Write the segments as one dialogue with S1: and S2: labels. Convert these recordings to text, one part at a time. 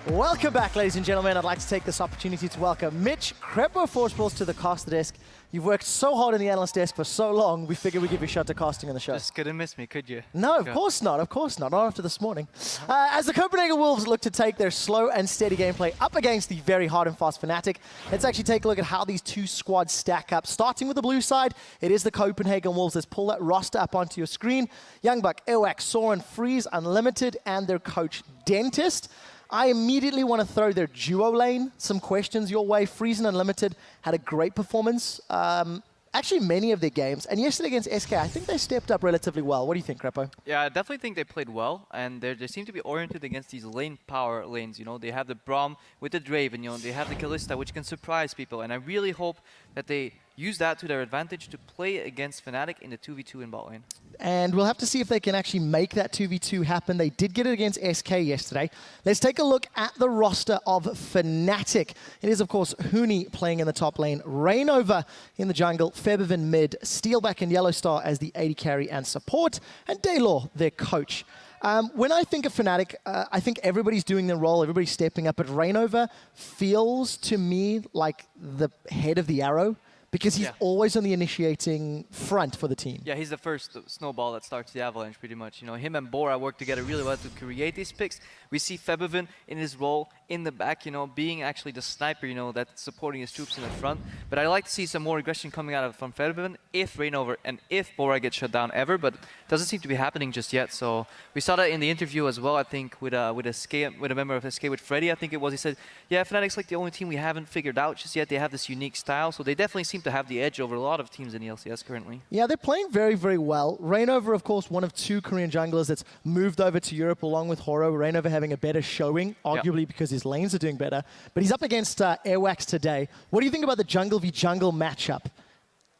S1: Welcome back, ladies and gentlemen. I'd like to take this opportunity to welcome Mitch Crepo to the caster desk. You've worked so hard in the analyst desk for so long, we figured we'd give you a shot to casting on the show.
S2: Just couldn't miss me, could you?
S1: No, of course not, not after this morning. As the Copenhagen Wolves look to take their slow and steady gameplay up against the very hard and fast Fnatic, let's actually take a look at how these two squads stack up. Starting with the blue side, it is the Copenhagen Wolves. Let's pull that roster up onto your screen. Youngbuck, Ewax, Soren, Freeze, Unlimited, and their coach, Dentist. I immediately want to throw their duo lane some questions your way. Freeze and Unlimited had a great performance. Actually, many of their games. And yesterday against SK, I think they stepped up relatively well. What do you think, Crepo?
S2: Yeah, I definitely think they played well. And they seem to be oriented against these lane power lanes. You know, they have the Braum with the Draven. You know, they have the Kalista, which can surprise people. And I really hope that they use that to their advantage to play against Fnatic in the 2v2 in bot lane. And
S1: we'll have to see if they can actually make that 2v2 happen. They did get it against SK yesterday. Let's take a look at the roster of Fnatic. It is, of course, Huni playing in the top lane, Rainover in the jungle, Febiven mid, Steelback and Yellowstar as the AD carry and support, and Daylor, their coach. When I think of Fnatic, I think everybody's doing their role, everybody's stepping up, but Rainover feels to me like the head of the arrow, because he's always on the initiating front for the team.
S2: Yeah, he's the first snowball that starts the avalanche, pretty much. You know, him and Bora work together really well to create these picks. We see Febiven in his role in the back, you know, being actually the sniper, you know, that's supporting his troops in the front. But I like to see some more aggression coming out from Febiven if Rainover and if Bora gets shut down ever, but it doesn't seem to be happening just yet. So we saw that in the interview as well, I think, with a member of SK, with Freddy, I think it was. He said, yeah, Fnatic's like the only team we haven't figured out just yet. They have this unique style, so they definitely seem to have the edge over a lot of teams in the LCS currently.
S1: Yeah, they're playing very, very well. Rainover, of course, one of two Korean junglers that's moved over to Europe along with Horo. Rainover having a better showing, arguably because his lanes are doing better. But he's up against Airwax today. What do you think about the jungle v jungle matchup?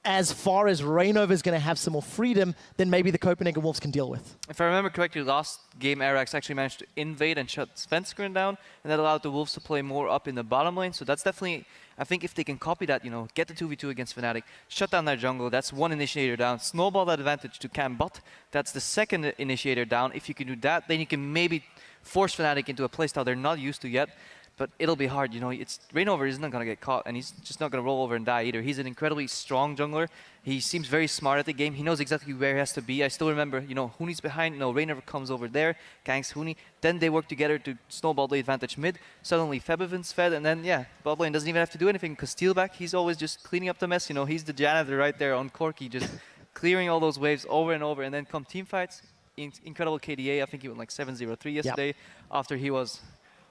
S1: As far as Rainover is going to have some more freedom than maybe the Copenhagen Wolves can deal with.
S2: If I remember correctly, last game Airwax actually managed to invade and shut Svenskeren down, and that allowed the Wolves to play more up in the bottom lane. So that's definitely, I think if they can copy that, you know, get the 2v2 against Fnatic, shut down their jungle, that's one initiator down, snowball that advantage to Cam bot, that's the second initiator down. If you can do that, then you can maybe force Fnatic into a playstyle they're not used to yet. But it'll be hard, you know. Rainover isn't going to get caught, and he's just not going to roll over and die either. He's an incredibly strong jungler. He seems very smart at the game. He knows exactly where he has to be. I still remember, you know, Huni's behind. You know, Rainover comes over there, ganks Huni. Then they work together to snowball the advantage mid. Suddenly Febiven's fed, and then, yeah, bot lane doesn't even have to do anything, because Steelback, he's always just cleaning up the mess. You know, he's the janitor right there on Corki, just clearing all those waves over and over. And then come team fights, incredible KDA. I think he went like 7-0-3 yesterday after he was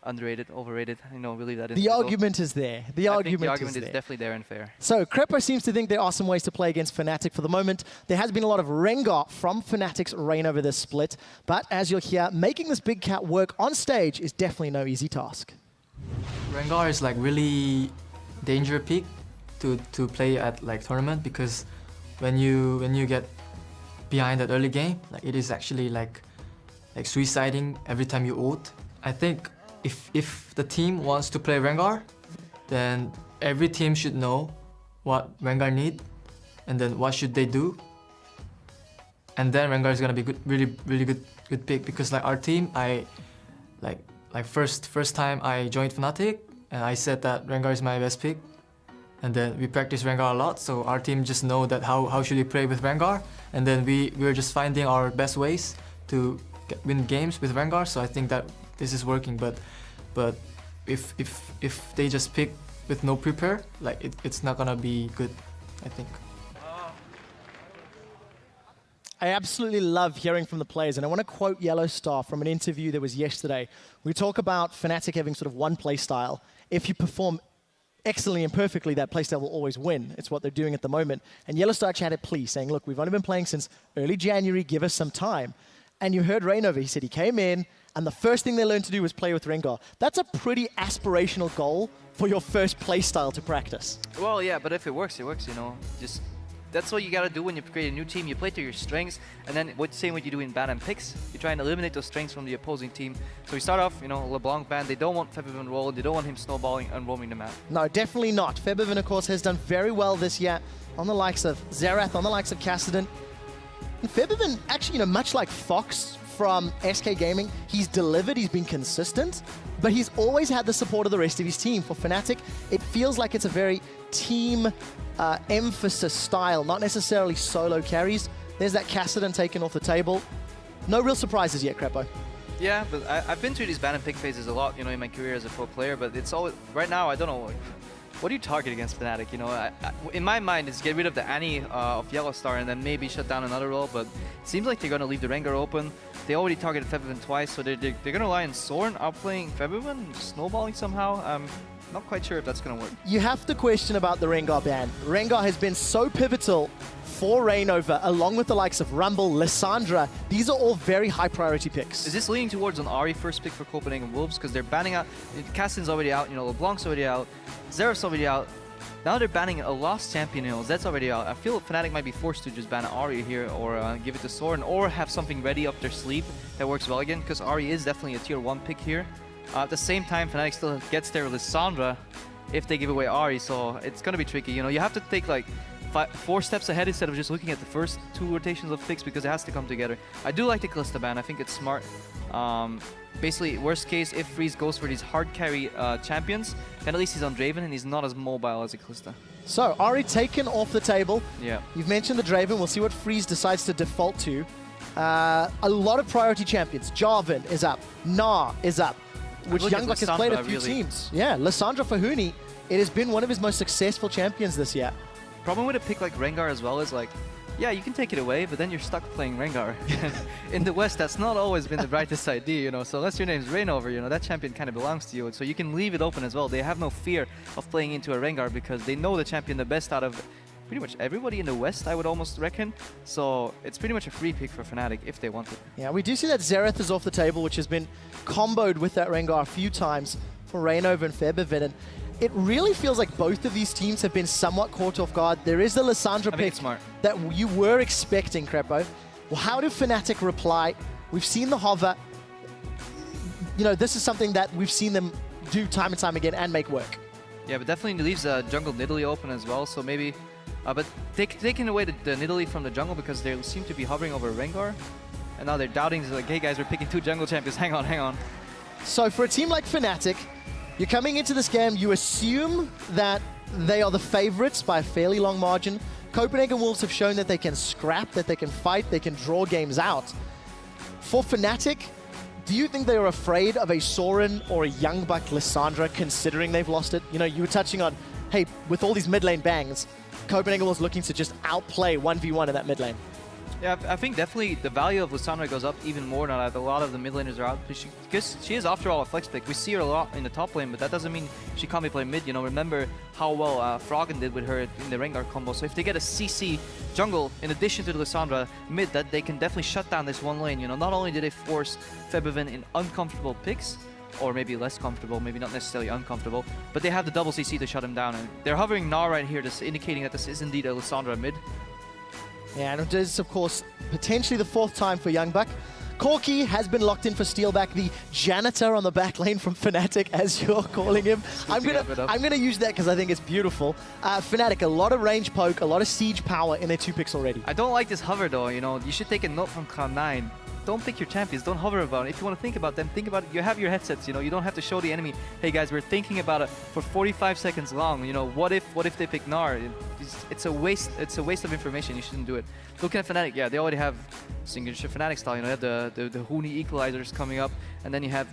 S2: underrated, overrated, you know, really that.
S1: The argument is there. The argument
S2: is definitely there and fair.
S1: So Crepo seems to think there are some ways to play against Fnatic for the moment. There has been a lot of Rengar from Fnatic's reign over this split, but as you'll hear, making this big cat work on stage is definitely no easy task.
S3: Rengar is like really danger pick to play at like tournament, because when you get behind that early game, like it is actually like suiciding every time you ult. I think if the team wants to play Rengar, then every team should know what Rengar need, and then what should they do. And then Rengar is gonna be good, really good pick, because like our team, I like first time I joined Fnatic, and I said that Rengar is my best pick, and then we practice Rengar a lot, so our team just know that how should we play with Rengar, and then we're just finding our best ways to win games with Rengar. So I think that this is working, but if they just pick with no prepare, like it's not gonna be good, I think.
S1: I absolutely love hearing from the players, and I want to quote Yellowstar from an interview that was yesterday. We talk about Fnatic having sort of one play style. If you perform excellently and perfectly, that playstyle will always win. It's what they're doing at the moment. And Yellowstar chatted plea, saying, look, we've only been playing since early January, give us some time. And you heard Rainover, he said he came in, and the first thing they learned to do was play with Rengar. That's a pretty aspirational goal for your first playstyle to practice.
S2: Well, yeah, but if it works, you know. That's what you gotta do when you create a new team. You play to your strengths, and then same what you do in ban and picks. You try and eliminate those strengths from the opposing team. So we start off, you know, LeBlanc ban. They don't want Febiven roll. They don't want him snowballing and roaming the map.
S1: No, definitely not. Febiven, of course, has done very well this year on the likes of Xerath, on the likes of Kassadin. And Febiven, actually, you know, much like Fox, from SK Gaming. He's delivered, he's been consistent, but he's always had the support of the rest of his team. For Fnatic, it feels like it's a very team emphasis style, not necessarily solo carries. There's that Kassadin taken off the table. No real surprises yet, Crepo.
S2: Yeah, but I've been through these ban and pick phases a lot, you know, in my career as a pro player, but it's always, right now, I don't know, like, what do you target against Fnatic? You know, in my mind, it's get rid of the Annie of Yellow Star and then maybe shut down another role, but it seems like they're going to leave the Rengar open. They already targeted Febiven twice, so they're going to rely on Soren outplaying Febiven, snowballing somehow. Not quite sure if that's going to work.
S1: You have to question about the Rengar ban. Rengar has been so pivotal for Reignover, along with the likes of Rumble, Lissandra. These are all very high priority picks.
S2: Is this leaning towards an Ahri first pick for Copenhagen Wolves? Because they're banning out, Kassadin's already out, you know, LeBlanc's already out, Xerath's already out. Now they're banning a lost champion, you know, that's already out. I feel Fnatic might be forced to just ban Ahri here or give it to Soren or have something ready up their sleeve that works well again, because Ahri is definitely a tier 1 pick here. At the same time, Fnatic still gets their Lissandra if they give away Ahri, so it's going to be tricky. You know, you have to take like 4 steps ahead instead of just looking at the first 2 rotations of picks because it has to come together. I do like the Kalista ban. I think it's smart. Basically, worst case, if Freeze goes for these hard carry champions, then at least he's on Draven and he's not as mobile as a Kalista.
S1: So, Ahri taken off the table.
S2: Yeah.
S1: You've mentioned the Draven. We'll see what Freeze decides to default to. A lot of priority champions. Jarvan is up. Gnar is up. Which Youngbuck has played a few teams. Yeah, Lissandra Fahuni, it has been one of his most successful champions this year.
S2: Problem with a pick like Rengar as well is like, yeah, you can take it away, but then you're stuck playing Rengar. In the West, that's not always been the brightest idea, you know, so unless your name's Reignover, you know, that champion kind of belongs to you, so you can leave it open as well. They have no fear of playing into a Rengar because they know the champion the best out of pretty much everybody in the West, I would almost reckon. So it's pretty much a free pick for Fnatic if they want it.
S1: Yeah, we do see that Xerath is off the table, which has been comboed with that Rengar a few times for Reignover and Febiven. And it really feels like both of these teams have been somewhat caught off guard. There is the Lissandra pick that you were expecting, Crepo. Well, how do Fnatic reply? We've seen the hover. You know, this is something that we've seen them do time and time again and make work.
S2: Yeah, but definitely leaves jungle Nidalee open as well, so maybe... but taking away the Nidalee from the jungle because they seem to be hovering over Rengar. And now they're doubting, like, hey guys, we're picking 2 jungle champions, hang on, hang on.
S1: So for a team like Fnatic, you're coming into this game, you assume that they are the favorites by a fairly long margin. Copenhagen Wolves have shown that they can scrap, that they can fight, they can draw games out. For Fnatic, do you think they are afraid of a Soren or a Youngbuck Lissandra considering they've lost it? You know, you were touching on, hey, with all these mid lane bangs, Copenhagen was looking to just outplay 1v1 in that mid lane.
S2: Yeah, I think definitely the value of Lissandra goes up even more now that a lot of the mid laners are out. Because she is, after all, a flex pick. We see her a lot in the top lane, but that doesn't mean she can't be playing mid. You know, remember how well Froggen did with her in the Rengar combo. So if they get a CC jungle in addition to the Lissandra mid, that they can definitely shut down this one lane. You know, not only did they force Febiven in uncomfortable picks, or maybe less comfortable, maybe not necessarily uncomfortable, but they have the double CC to shut him down. And they're hovering Gnar right here, just indicating that this is indeed a Lissandra mid.
S1: Yeah, and it is, of course, potentially the 4th time for Youngbuck. Corki has been locked in for Steelback, the janitor on the back lane from Fnatic, as you're calling him. I'm gonna use that because I think it's beautiful. Fnatic, a lot of range poke, a lot of siege power in their 2 picks already.
S2: I don't like this hover though, you know, you should take a note from Cloud9. Don't pick your champions, don't hover about it. If you want to think about them, think about it. You have your headsets, you know, you don't have to show the enemy, hey guys, we're thinking about it for 45 seconds long. You know, what if they pick Gnar? It's a waste of information, you shouldn't do it. Looking at Fnatic, yeah, they already have signature Fnatic style, you know, they have the Huni equalizers coming up, and then you have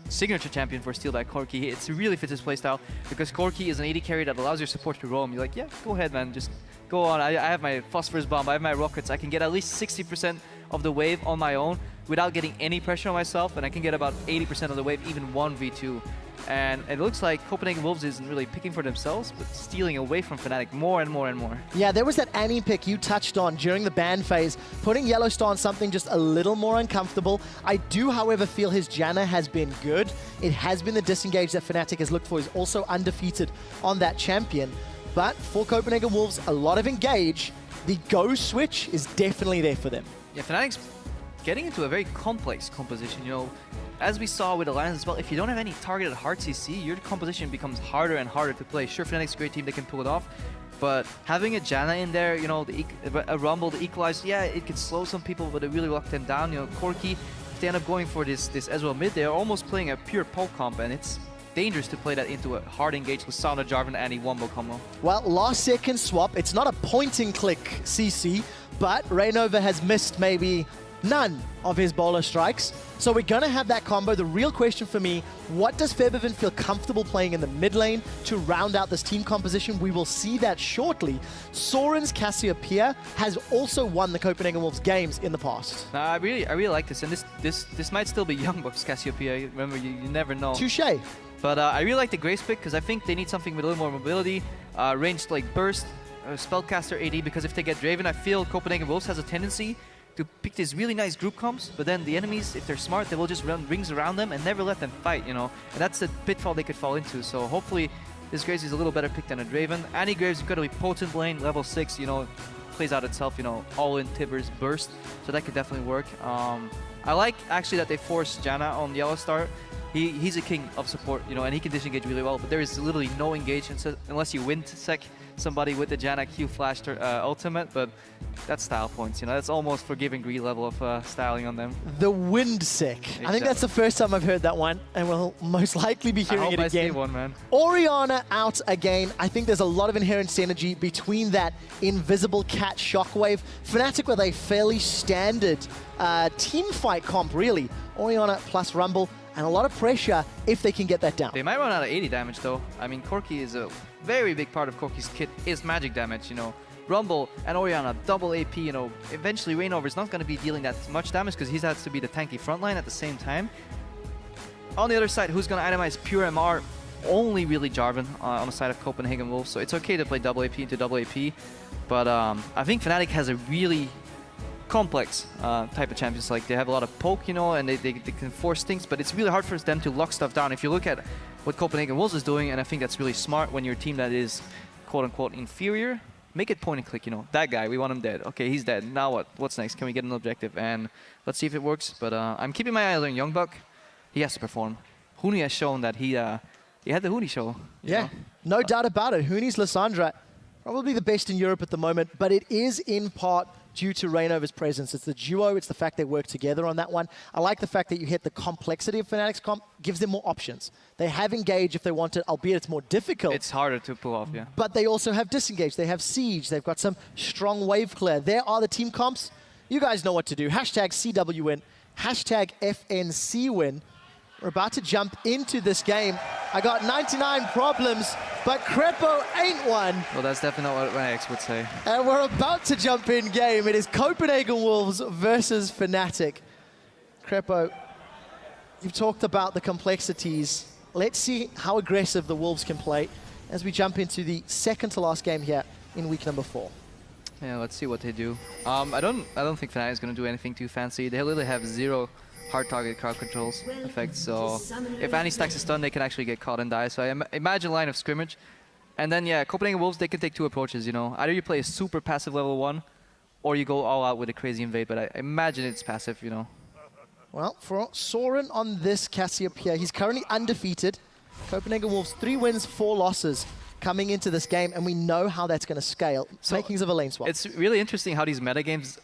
S2: signature champion for Steelback Corki. It really fits his playstyle because Corki is an AD carry that allows your support to roam. You're like, yeah, go ahead, man, just go on. I have my Phosphorus Bomb, I have my rockets, I can get at least 60% of the wave on my own without getting any pressure on myself, and I can get about 80% of the wave, even 1v2. And it looks like Copenhagen Wolves isn't really picking for themselves, but stealing away from Fnatic more and more and more.
S1: Yeah, there was that Annie pick you touched on during the ban phase, putting Yellowstar on something just a little more uncomfortable. I do, however, feel his Janna has been good. It has been the disengage that Fnatic has looked for. He's also undefeated on that champion. But for Copenhagen Wolves, a lot of engage. The go switch is definitely there for them.
S2: Yeah, Fnatic's getting into a very complex composition, you know. As we saw with Alliance as well, if you don't have any targeted hard CC, your composition becomes harder and harder to play. Sure, Fnatic's a great team, they can pull it off. But having a Janna in there, you know, a Rumble, the equalize, yeah, it could slow some people, but it really locked them down. You know, Corki, if they end up going for this as well mid, they're almost playing a pure poke comp, and it's dangerous to play that into a hard engage with Sound of Jarvan and a Wombo combo.
S1: Well, last second swap. It's not a point-and-click CC, but Rainova has missed maybe none of his bowler strikes. So we're going to have that combo. The real question for me, what does Febiven feel comfortable playing in the mid lane to round out this team composition? We will see that shortly. Soren's Cassiopeia has also won the Copenhagen Wolves games in the past.
S2: I really like this, and this might still be Young Bucks Cassiopeia. Remember, you never know.
S1: Touché.
S2: But I really like the Grace pick because I think they need something with a little more mobility, ranged like burst, spellcaster AD, because if they get Draven, I feel Copenhagen Wolves has a tendency to pick these really nice group comps, but then the enemies, if they're smart, they will just run rings around them and never let them fight, you know? And that's the pitfall they could fall into. So hopefully this Graves is a little better pick than a Draven. Annie Graves, incredibly potent lane, level 6, you know, plays out itself, you know, all in Tibbers burst. So that could definitely work. I like actually that they forced Janna on Yellow Star. He's a king of support, you know, and he can disengage really well, but there is literally no engagement unless you wind sec somebody with the Janna Q flash ultimate, but that's style points, you know, that's almost forgiving greed level of styling on them.
S1: The wind sec. Exactly. I think that's the first time I've heard that one, and we'll most likely be hearing it again.
S2: I hope I see one, man.
S1: Orianna out again. I think there's a lot of inherent synergy between that invisible cat shockwave. Fnatic with a fairly standard team fight comp, really. Orianna plus Rumble, and a lot of pressure if they can get that down.
S2: They might run out of 80 damage though. I mean, Corki is a very big part of Corki's kit is magic damage, you know. Rumble and Orianna, double AP, you know. Eventually Rainover is not going to be dealing that much damage because he has to be the tanky frontline at the same time. On the other side, who's going to itemize pure MR? Only really Jarvan on the side of Copenhagen Wolves, so it's okay to play double AP into double AP. But I think Fnatic has a really complex type of champions. Like, they have a lot of poke, you know, and they can force things, but it's really hard for them to lock stuff down. If you look at what Copenhagen Wolves is doing, and I think that's really smart when you're a team that is quote-unquote inferior, make it point and click, you know. That guy, we want him dead. Okay, he's dead. Now what? What's next? Can we get an objective? And let's see if it works. But I'm keeping my eye on Youngbuck. He has to perform. Huni has shown that he had the Huni show.
S1: Yeah, no doubt about it. Huni's Lissandra, probably the best in Europe at the moment, but it is in part due to Rainover's presence. It's the duo, it's the fact they work together on that one. I like the fact that you hit the complexity of Fnatic's comp, gives them more options. They have Engage if they want it, albeit it's more difficult.
S2: It's harder to pull off, yeah.
S1: But they also have Disengage, they have Siege, they've got some strong wave clear. There are the team comps. You guys know what to do. Hashtag CW win, hashtag FNC win. We're about to jump into this game. I got 99 problems, but Crepo ain't one.
S2: Well, that's definitely not what my ex would say.
S1: And we're about to jump in game. It is Copenhagen Wolves versus Fnatic. Crepo, you've talked about the complexities. Let's see how aggressive the Wolves can play as we jump into the second to last game here in week number 4.
S2: Yeah, let's see what they do. I don't think Fnatic is going to do anything too fancy. They literally have 0 hard target crowd controls effects, so if Annie stacks a stun, they can actually get caught and die. So I imagine line of scrimmage. And then, yeah, Copenhagen Wolves, they can take 2 approaches, you know. Either you play a super passive level 1, or you go all out with a crazy invade, but I imagine it's passive, you know.
S1: Well, for Soren on this Cassiopeia, he's currently undefeated. Copenhagen Wolves, 3 wins, 4 losses coming into this game, and we know how that's going to scale. So makings of a lane swap.
S2: It's really interesting how these metagames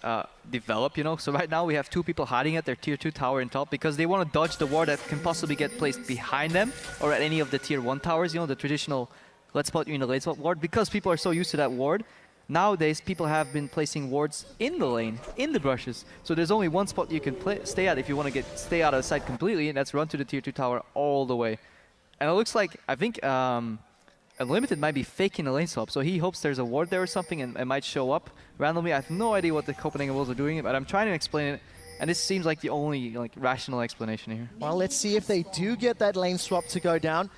S2: develop, you know. So right now we have 2 people hiding at their tier 2 tower in top because they want to dodge the ward that can possibly get placed behind them or at any of the tier 1 towers, you know, the traditional let's spot you in the lane swap ward. Because people are so used to that ward, nowadays people have been placing wards in the lane, in the brushes. So there's only one spot you can stay at if you want to stay out of sight completely, and that's run to the tier 2 tower all the way. And it looks like, I think Unlimited might be faking a lane swap, so he hopes there's a ward there or something and it might show up randomly. I have no idea what the Copenhagen Wolves are doing, but I'm trying to explain it, and this seems like the only rational explanation here.
S1: Well, let's see if they do get that lane swap to go down.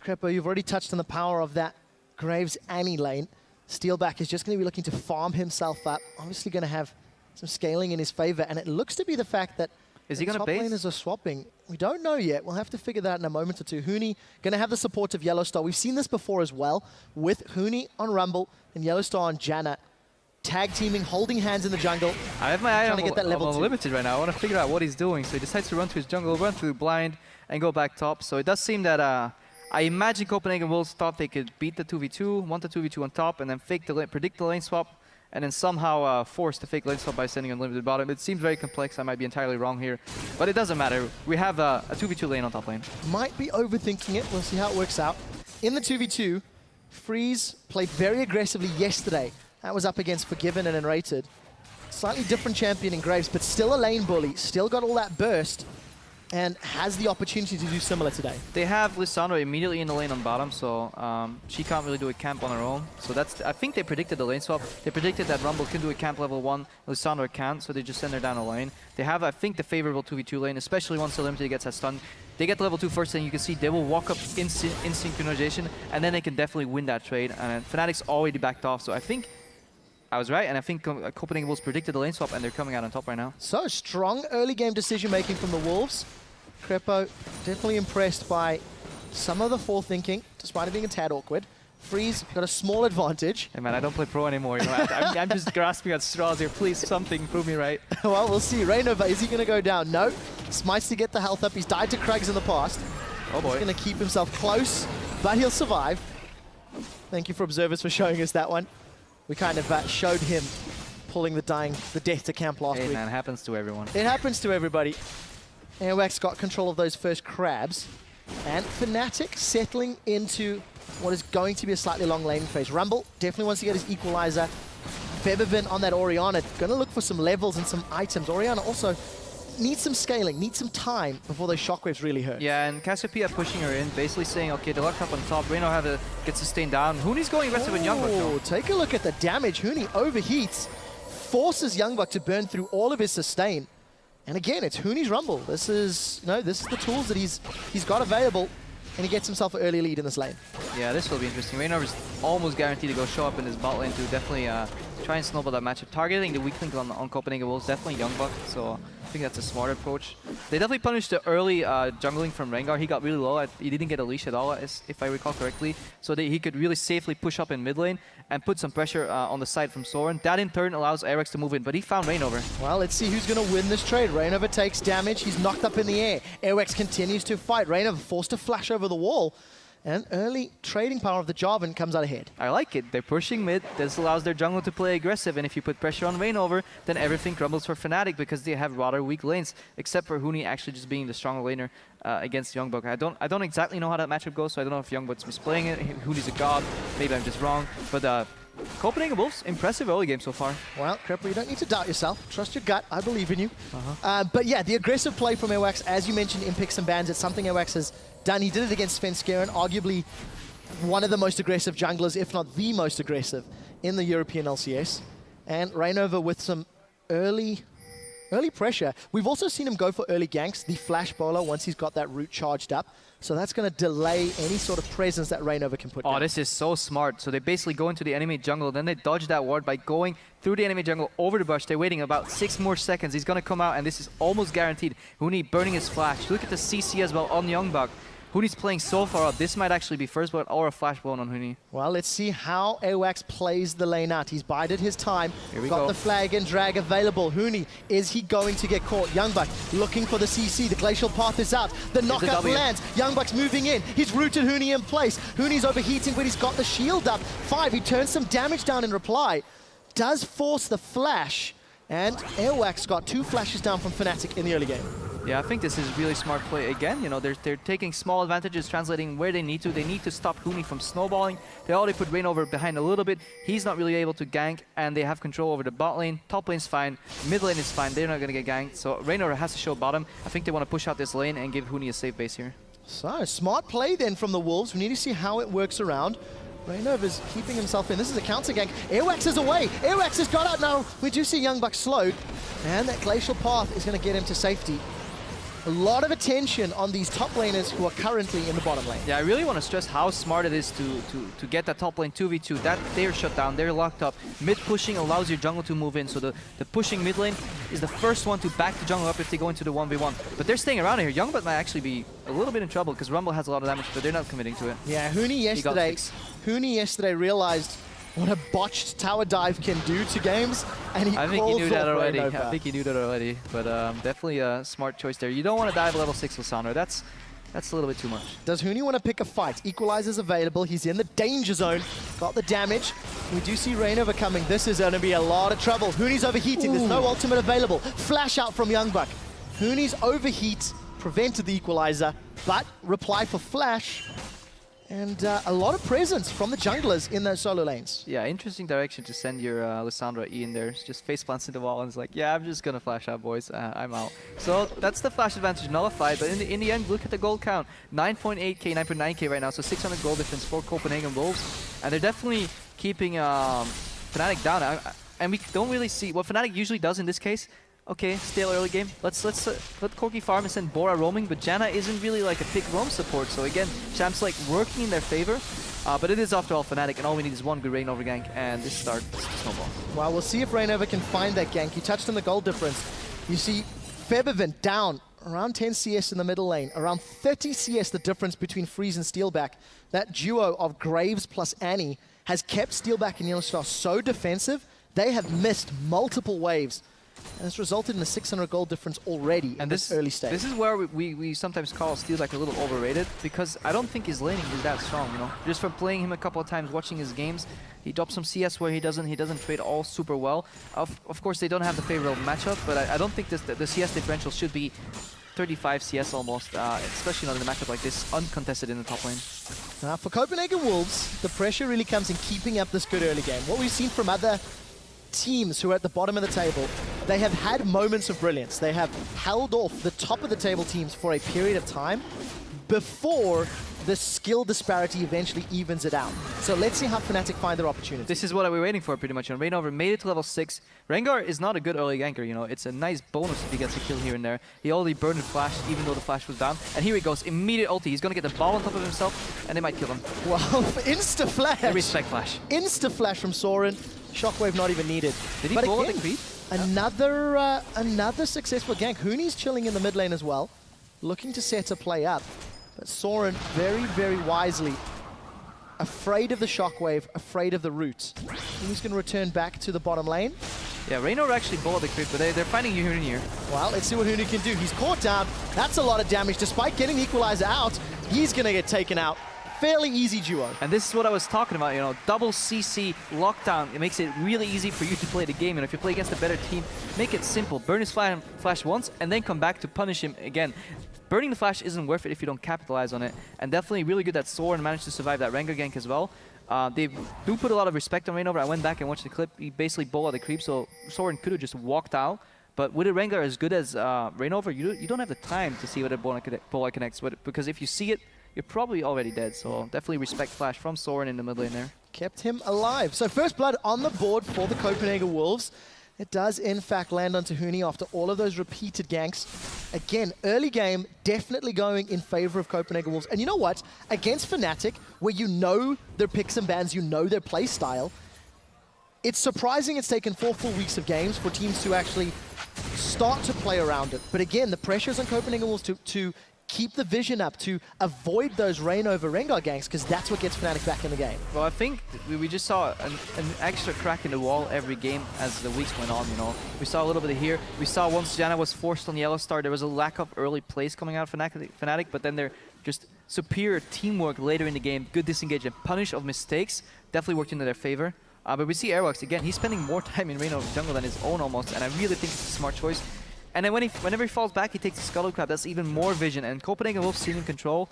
S1: Crepo, you've already touched on the power of that Graves Annie lane. Steelback is just going to be looking to farm himself up, obviously going to have some scaling in his favor, and it looks to be the fact that
S2: is he going to base?
S1: Top laners are swapping. We don't know yet. We'll have to figure that out in a moment or two. Huni going to have the support of Yellowstar. We've seen this before as well with Huni on Rumble and Yellowstar on Janna. Tag teaming, holding hands in the jungle.
S2: I have my eye on
S1: level
S2: Unlimited right now. I want to figure out what he's doing. So he decides to run to his jungle, run through blind, and go back top. So it does seem that I imagine Copenhagen Wolves thought they could beat the 2v2, want the 2v2 on top, and then predict the lane swap, and then somehow force the fake lane swap by sending unlimited bottom. It seems very complex. I might be entirely wrong here, but it doesn't matter. We have a 2v2 lane on top lane.
S1: Might be overthinking it. We'll see how it works out. In the 2v2, Freeze played very aggressively yesterday. That was up against Forgiven and Enrated. Slightly different champion in Graves, but still a lane bully. Still got all that burst, and has the opportunity to do similar today.
S2: They have Lissandra immediately in the lane on bottom, so she can't really do a camp on her own. So that's, I think they predicted the lane swap. They predicted that Rumble can do a camp level 1, Lissandra can't, so they just send her down the lane. They have, I think, the favorable 2v2 lane, especially once the limited gets a stun. They get level 2 first, and you can see they will walk up in synchronization, and then they can definitely win that trade. And Fnatic's already backed off, so I think I was right, and I think Copenhagen Wolves predicted the lane swap, and they're coming out on top right now.
S1: So, strong early game decision making from the Wolves. Crepo definitely impressed by some of the forethinking, despite it being a tad awkward. Freeze got a small advantage.
S2: Hey man, I don't play pro anymore. You know, I'm just grasping at straws here. Please, something, prove me right.
S1: Well, we'll see. Rainova, is he going to go down? No. Smites to get the health up. He's died to Krugs in the past.
S2: Oh boy.
S1: He's going to keep himself close, but he'll survive. Thank you for observers for showing us that one. We kind of showed him pulling the death to camp last week.
S2: Hey man, it happens to everyone.
S1: It happens to everybody. Airwax got control of those first crabs. And Fnatic settling into what is going to be a slightly long laning phase. Rumble definitely wants to get his equalizer. Feberbin on that Orianna, going to look for some levels and some items. Orianna also needs some scaling, needs some time before those shockwaves really hurt.
S2: Yeah, and Cassiopeia pushing her in, basically saying, okay, they're locked up on top. Reno gets sustained down. Hooney's going aggressive with Youngbuck though.
S1: Take a look at the damage. Hooney overheats, forces Youngbuck to burn through all of his sustain. And again, it's Hooney's Rumble. This is the tools that he's got available, and he gets himself an early lead in this lane.
S2: Yeah, this will be interesting. Rainover's almost guaranteed to go show up in his bot lane to definitely try and snowball that matchup. Targeting the weak link on Copenhagen Wolves, definitely Youngbuck, so I think that's a smart approach. They definitely punished the early jungling from Rengar. He got really low. He didn't get a leash at all, if I recall correctly, so that he could really safely push up in mid lane and put some pressure on the side from Soren. That in turn allows Arex to move in, but he found Rainover.
S1: Well, let's see who's going to win this trade. Rainover takes damage. He's knocked up in the air. Arex continues to fight. Rainover forced to flash over the wall. And early trading power of the Jarvan comes out ahead.
S2: I like it. They're pushing mid. This allows their jungle to play aggressive, and if you put pressure on Rainover, then everything crumbles for Fnatic because they have rather weak lanes, except for Hooney actually just being the stronger laner against Youngbuck. I don't exactly know how that matchup goes, so I don't know if Youngbuck's misplaying it. Hooney's a god. Maybe I'm just wrong. But Copenhagen Wolves, impressive early game so far.
S1: Well, Crepo, you don't need to doubt yourself. Trust your gut. I believe in you. But yeah, the aggressive play from Airwax, as you mentioned in Picks and Bans, it's something Airwax has done. He did it against Svenskeren, arguably one of the most aggressive junglers, if not the most aggressive, in the European LCS. And Rainover with some early pressure. We've also seen him go for early ganks, the flash bowler, once he's got that root charged up. So that's going to delay any sort of presence that Rainover can put down.
S2: Oh, this is so smart. So they basically go into the enemy jungle, then they dodge that ward by going through the enemy jungle over the bush. They're waiting about 6 more seconds. He's going to come out, and this is almost guaranteed. Hooney burning his flash. Look at the CC as well on Youngbuck. Hooney's playing so far up. This might actually be first blood or a flash blown on Hooney.
S1: Well, let's see how Airwax plays the lane out. He's bided his time.
S2: Here we
S1: got
S2: go.
S1: the flag and drag available. Hooney, is he going to get caught? Youngbuck looking for the CC. The glacial path is out. The knockup lands. Youngbuck's moving in. He's rooted Hooney in place. Hooney's overheating, but he's got the shield up. 5, he turns some damage down in reply. Does force the flash. And Airwax got 2 flashes down from Fnatic in the early game.
S2: Yeah, I think this is really smart play again. You know, they're taking small advantages, translating where they need to. They need to stop Hooney from snowballing. They already put Rainover behind a little bit. He's not really able to gank, and they have control over the bot lane. Top lane's fine. Mid lane is fine. They're not going to get ganked. So Rainover has to show bottom. I think they want to push out this lane and give Hooney a safe base here.
S1: So, smart play then from the Wolves. We need to see how it works around. Rainover's keeping himself in. This is a counter gank. Airwax is away. Airwax has got out now. We do see Youngbuck slowed. And that glacial path is going to get him to safety. A lot of attention on these top laners who are currently in the bottom lane.
S2: Yeah, I really want to stress how smart it is to get that top lane 2v2. That they're shut down, they're locked up. Mid pushing allows your jungle to move in, so the pushing mid lane is the first one to back the jungle up if they go into the 1v1. But they're staying around here. Youngbuck might actually be a little bit in trouble because Rumble has a lot of damage, but they're not committing to it.
S1: Yeah, Hooney yesterday realized what a botched tower dive can do to games, and
S2: I think he knew that already. I think he knew that already, but definitely a smart choice there. You don't want to dive level 6 Lissandra. That's That's a little bit too much.
S1: Does Huni want to pick a fight? Equalizer's available. He's in the danger zone. Got the damage. We do see Rainover coming. This is going to be a lot of trouble. Huni's overheating. There's no ultimate available. Flash out from Youngbuck. Huni's overheat prevented the equalizer, but reply for flash. And a lot of presence from the junglers in those solo lanes.
S2: Yeah, interesting direction to send your Lissandra E in there. Just face plants in the wall and it's like, yeah, I'm just gonna flash out, boys. I'm out. So that's the flash advantage nullified. But in the end, look at the gold count: 9.8k, 9.9k right now. So 600 gold difference for Copenhagen Wolves, and they're definitely keeping Fnatic down. And we don't really see what Fnatic usually does in this case. Okay, still early game. Let's let Corki farm and send Bora roaming, but Janna isn't really like a pick roam support. So again, Champs like working in their favor, but it is after all Fnatic, and all we need is one good Rainover gank, and this starts to snowball.
S1: Well, we'll see if Rainover can find that gank. You touched on the gold difference. You see Febiven down around 10 CS in the middle lane, around 30 CS the difference between Freeze and Steelback. That duo of Graves plus Annie has kept Steelback and Yellowstar so defensive, they have missed multiple waves. And it's resulted in a 600 gold difference already in this early stage.
S2: This is where we sometimes call Steelback a little overrated, because I don't think his laning is that strong, you know. Just from playing him a couple of times, watching his games, he drops some CS where he doesn't trade all super well. Of course, they don't have the favorable matchup, but I don't think the CS differential should be 35 CS almost, especially not in a matchup like this, uncontested in the top lane.
S1: For Copenhagen Wolves, the pressure really comes in keeping up this good early game. What we've seen from other teams who are at the bottom of the table, they have had moments of brilliance. They have held off the top of the table teams for a period of time before the skill disparity eventually evens it out. So let's see how Fnatic find their opportunity.
S2: This is what we're waiting for pretty much. And Rainover made it to level 6. Rengar is not a good early ganker, you know. It's a nice bonus if he gets a kill here and there. He already burned the flash even though the flash was down. And here he goes, immediate ulti. He's gonna get the ball on top of himself and they might kill him.
S1: Wow, insta-flash.
S2: I respect flash.
S1: Insta-flash from Soren. Shockwave not even needed.
S2: Did he
S1: but
S2: pull
S1: again,
S2: the creep?
S1: Another successful gank. Huni's chilling in the mid lane as well, looking to set a play up. But Soren very, very wisely, afraid of the Shockwave, afraid of the root. He's going to return back to the bottom lane.
S2: Yeah, Raynor actually bought the creep, but they're finding Huni here.
S1: Well, let's see what Huni can do. He's caught down. That's a lot of damage. Despite getting the Equalizer out, he's going to get taken out. Fairly easy duo.
S2: And this is what I was talking about, you know, double CC lockdown. It makes it really easy for you to play the game. And if you play against a better team, make it simple. Burn his flash once and then come back to punish him again. Burning the flash isn't worth it if you don't capitalize on it. And definitely really good that Soren managed to survive that Rengar gank as well. They do put a lot of respect on Rainover. I went back and watched the clip. He basically bowled the creep, so Soren could have just walked out. But with a Rengar as good as Rainover, you don't have the time to see whether bowler connects. Because if you see it, you're probably already dead. So definitely respect flash from Soren in the mid lane there.
S1: Kept him alive. So first blood on the board for the Copenhagen Wolves. It does, in fact, land onto Huni after all of those repeated ganks. Again, early game, definitely going in favor of Copenhagen Wolves. And you know what? Against Fnatic, where you know their picks and bans, you know their play style, it's surprising it's taken 4 full weeks of games for teams to actually start to play around it. But again, the pressures on Copenhagen Wolves to keep the vision up, to avoid those Rainover Rengar ganks, because that's what gets Fnatic back in the game.
S2: Well, I think we just saw an extra crack in the wall every game as the weeks went on, you know. We saw a little bit of here. We saw once Janna was forced on Yellow Star, there was a lack of early plays coming out of Fnatic, but then they're just superior teamwork later in the game, good disengage and punish of mistakes, definitely worked into their favor. But we see Airwalks, again, he's spending more time in Rainover jungle than his own almost, and I really think it's a smart choice. And then whenever he falls back, he takes the Scuttle Crab. That's even more vision. And Copenhagen Wolves seen in control.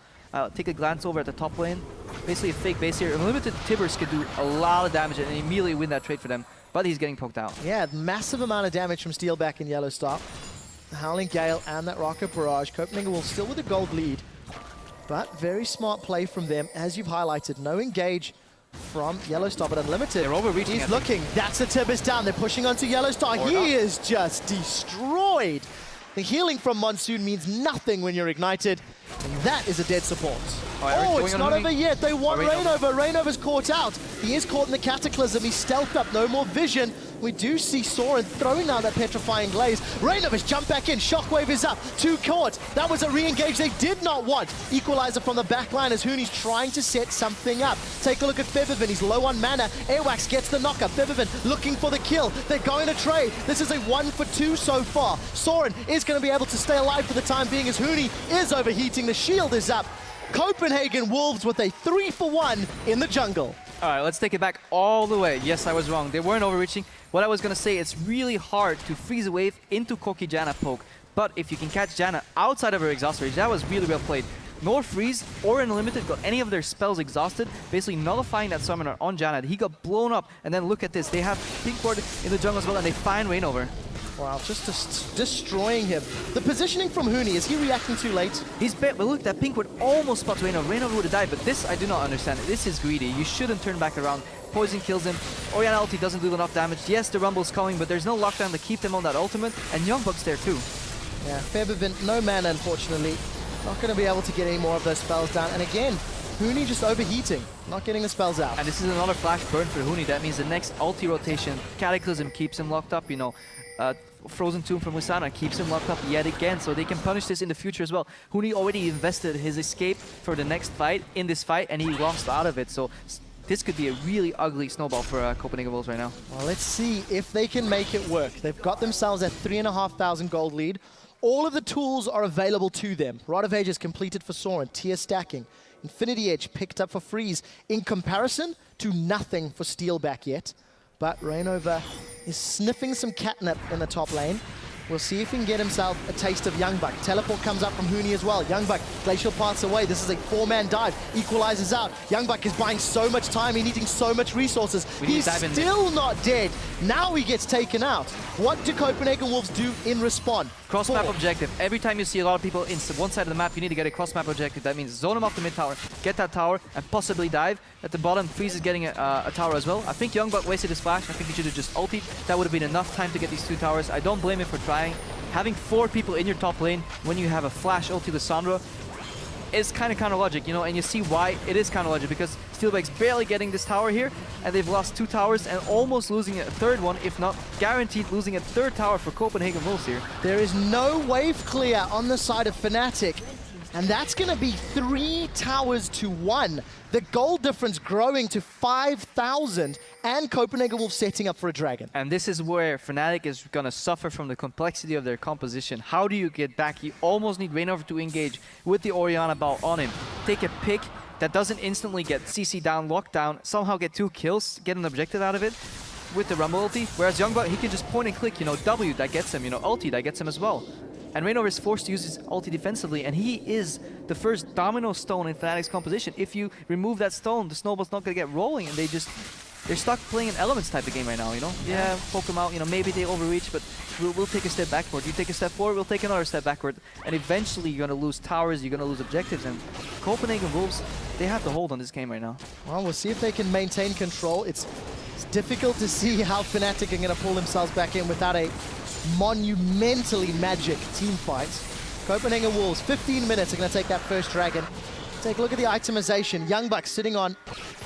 S2: Take a glance over at the top lane. Basically a fake base here. Unlimited Tibbers could do a lot of damage and immediately win that trade for them. But he's getting poked out.
S1: Yeah, massive amount of damage from Steelback and Yellow Star. The Howling Gale and that Rocket Barrage. Copenhagen Wolves still with a gold lead. But very smart play from them, as you've highlighted. No engage from Yellow Star, but Unlimited.
S2: They're overreaching.
S1: He's looking. That's a Tibbers down. They're pushing onto Yellow Star. He is just destroyed. The healing from Monsoon means nothing when you're ignited. And that is a dead support. Oh, it's not over yet. They want Rainover. Rainover's caught out. He is caught in the Cataclysm. He's stealthed up. No more vision. We do see Soren throwing out that petrifying glaze. Reinovic jump back in, Shockwave is up, 2 caught. That was a re-engage they did not want. Equalizer from the back line as Hooney's trying to set something up. Take a look at Febiven, he's low on mana. Airwax gets the knocker, Febiven looking for the kill. They're going to trade. This is a 1 for 2 so far. Soren is going to be able to stay alive for the time being as Hooney is overheating, the shield is up. Copenhagen Wolves with a 3 for 1 in the jungle.
S2: All right, let's take it back all the way. Yes, I was wrong. They weren't overreaching. What I was going to say, it's really hard to freeze a wave into Koki Janna poke. But if you can catch Janna outside of her exhaust range, that was really well played. Nor Freeze or Unlimited got any of their spells exhausted, basically nullifying that summoner on Janna. He got blown up, and then look at this. They have Pink Ward in the jungle as well, and they find Reignover.
S1: Wow, just destroying him. The positioning from Hooney, is he reacting too late?
S2: He's bet, but look, that Pink Ward almost spots Reignover. Reignover would have died, but this I do not understand. This is greedy. You shouldn't turn back around. Poison kills him. Orianna ulti doesn't do enough damage. Yes, the Rumble's coming, but there's no lockdown to keep them on that ultimate, and Youngbug's there too.
S1: Yeah, Febiven, no mana unfortunately. Not going to be able to get any more of those spells down. And again, Hooney just overheating, not getting the spells out.
S2: And this is another flash burn for Hooney. That means the next ulti rotation, Cataclysm keeps him locked up, you know. Frozen Tomb from Musana keeps him locked up yet again, so they can punish this in the future as well. Hooney already invested his escape for the next fight in this fight, and he lost out of it. So this could be a really ugly snowball for Copenhagen Wolves right now.
S1: Well, let's see if they can make it work. They've got themselves a 3,500 gold lead. All of the tools are available to them. Rod of Ages completed for Soren, tier stacking. Infinity Edge picked up for Freeze, in comparison to nothing for Steelback yet. But Reignover is sniffing some catnip in the top lane. We'll see if he can get himself a taste of Youngbuck. Teleport comes up from Hooney as well. Youngbuck, Glacial paths away. This is a 4-man dive. Equalizes out. Youngbuck is buying so much time. He's needing so much resources. He's still not dead. Now he gets taken out. What do Copenhagen Wolves do in response?
S2: Cross-map objective. Every time you see a lot of people in one side of the map, you need to get a cross-map objective. That means zone them off the mid tower, get that tower, and possibly dive. At the bottom, Freeze is getting a tower as well. I think Youngbuck wasted his flash. I think he should have just ultied. That would have been enough time to get these 2 towers. I don't blame him for trying. Having 4 people in your top lane when you have a flash ulti Lissandra is kind of counter logic, you know, and you see why it is counter logic, because Steelback's barely getting this tower here, and they've lost 2 towers and almost losing a 3rd one, if not guaranteed losing a 3rd tower for Copenhagen Wolves here.
S1: There is no wave clear on the side of Fnatic, and that's going to be 3 towers to 1. The goal difference growing to 5,000, and Copenhagen Wolves setting up for a dragon.
S2: And this is where Fnatic is going to suffer from the complexity of their composition. How do you get back? You almost need Reignover to engage with the Orianna ball on him. Take a pick that doesn't instantly get CC down, locked down, somehow get 2 kills, get an objective out of it with the Rumble ulti. Whereas Youngbuck, he can just point and click, you know, W, that gets him, you know, ulti, that gets him as well. And Reignover is forced to use his ulti defensively, and he is the first domino stone in Fnatic's composition. If you remove that stone, the snowball's not going to get rolling, and they're stuck playing an elements type of game right now, you know? Yeah, poke them out, you know, maybe they overreach, but we'll take a step backward. You take a step forward, we'll take another step backward. And eventually you're going to lose towers, you're going to lose objectives, and Copenhagen Wolves, they have the hold on this game right now.
S1: Well, we'll see if they can maintain control. It's difficult to see how Fnatic are going to pull themselves back in without a monumentally magic team fight. Copenhagen Wolves, 15 minutes are going to take that first dragon. Take a look at the itemization. Youngbuck sitting on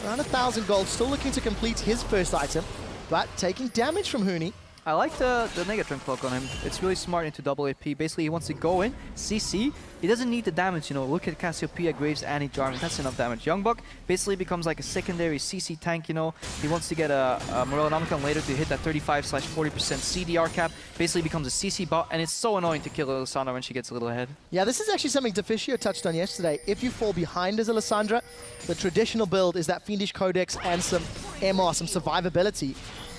S1: around 1,000 gold, still looking to complete his first item, but taking damage from Hooney.
S2: I like the Negatron cloak on him. It's really smart into double AP. Basically, he wants to go in, CC. He doesn't need the damage, you know. Look at Cassiopeia, Graves, Annie, Jarvan. That's enough damage. Youngbuck basically becomes like a secondary CC tank, you know. He wants to get a Morellonomicon later to hit that 35/40% CDR cap. Basically becomes a CC bot, and it's so annoying to kill Lissandra when she gets a little ahead.
S1: Yeah, this is actually something Deficio touched on yesterday. If you fall behind as a Lissandra, the traditional build is that Fiendish Codex and some MR, some survivability.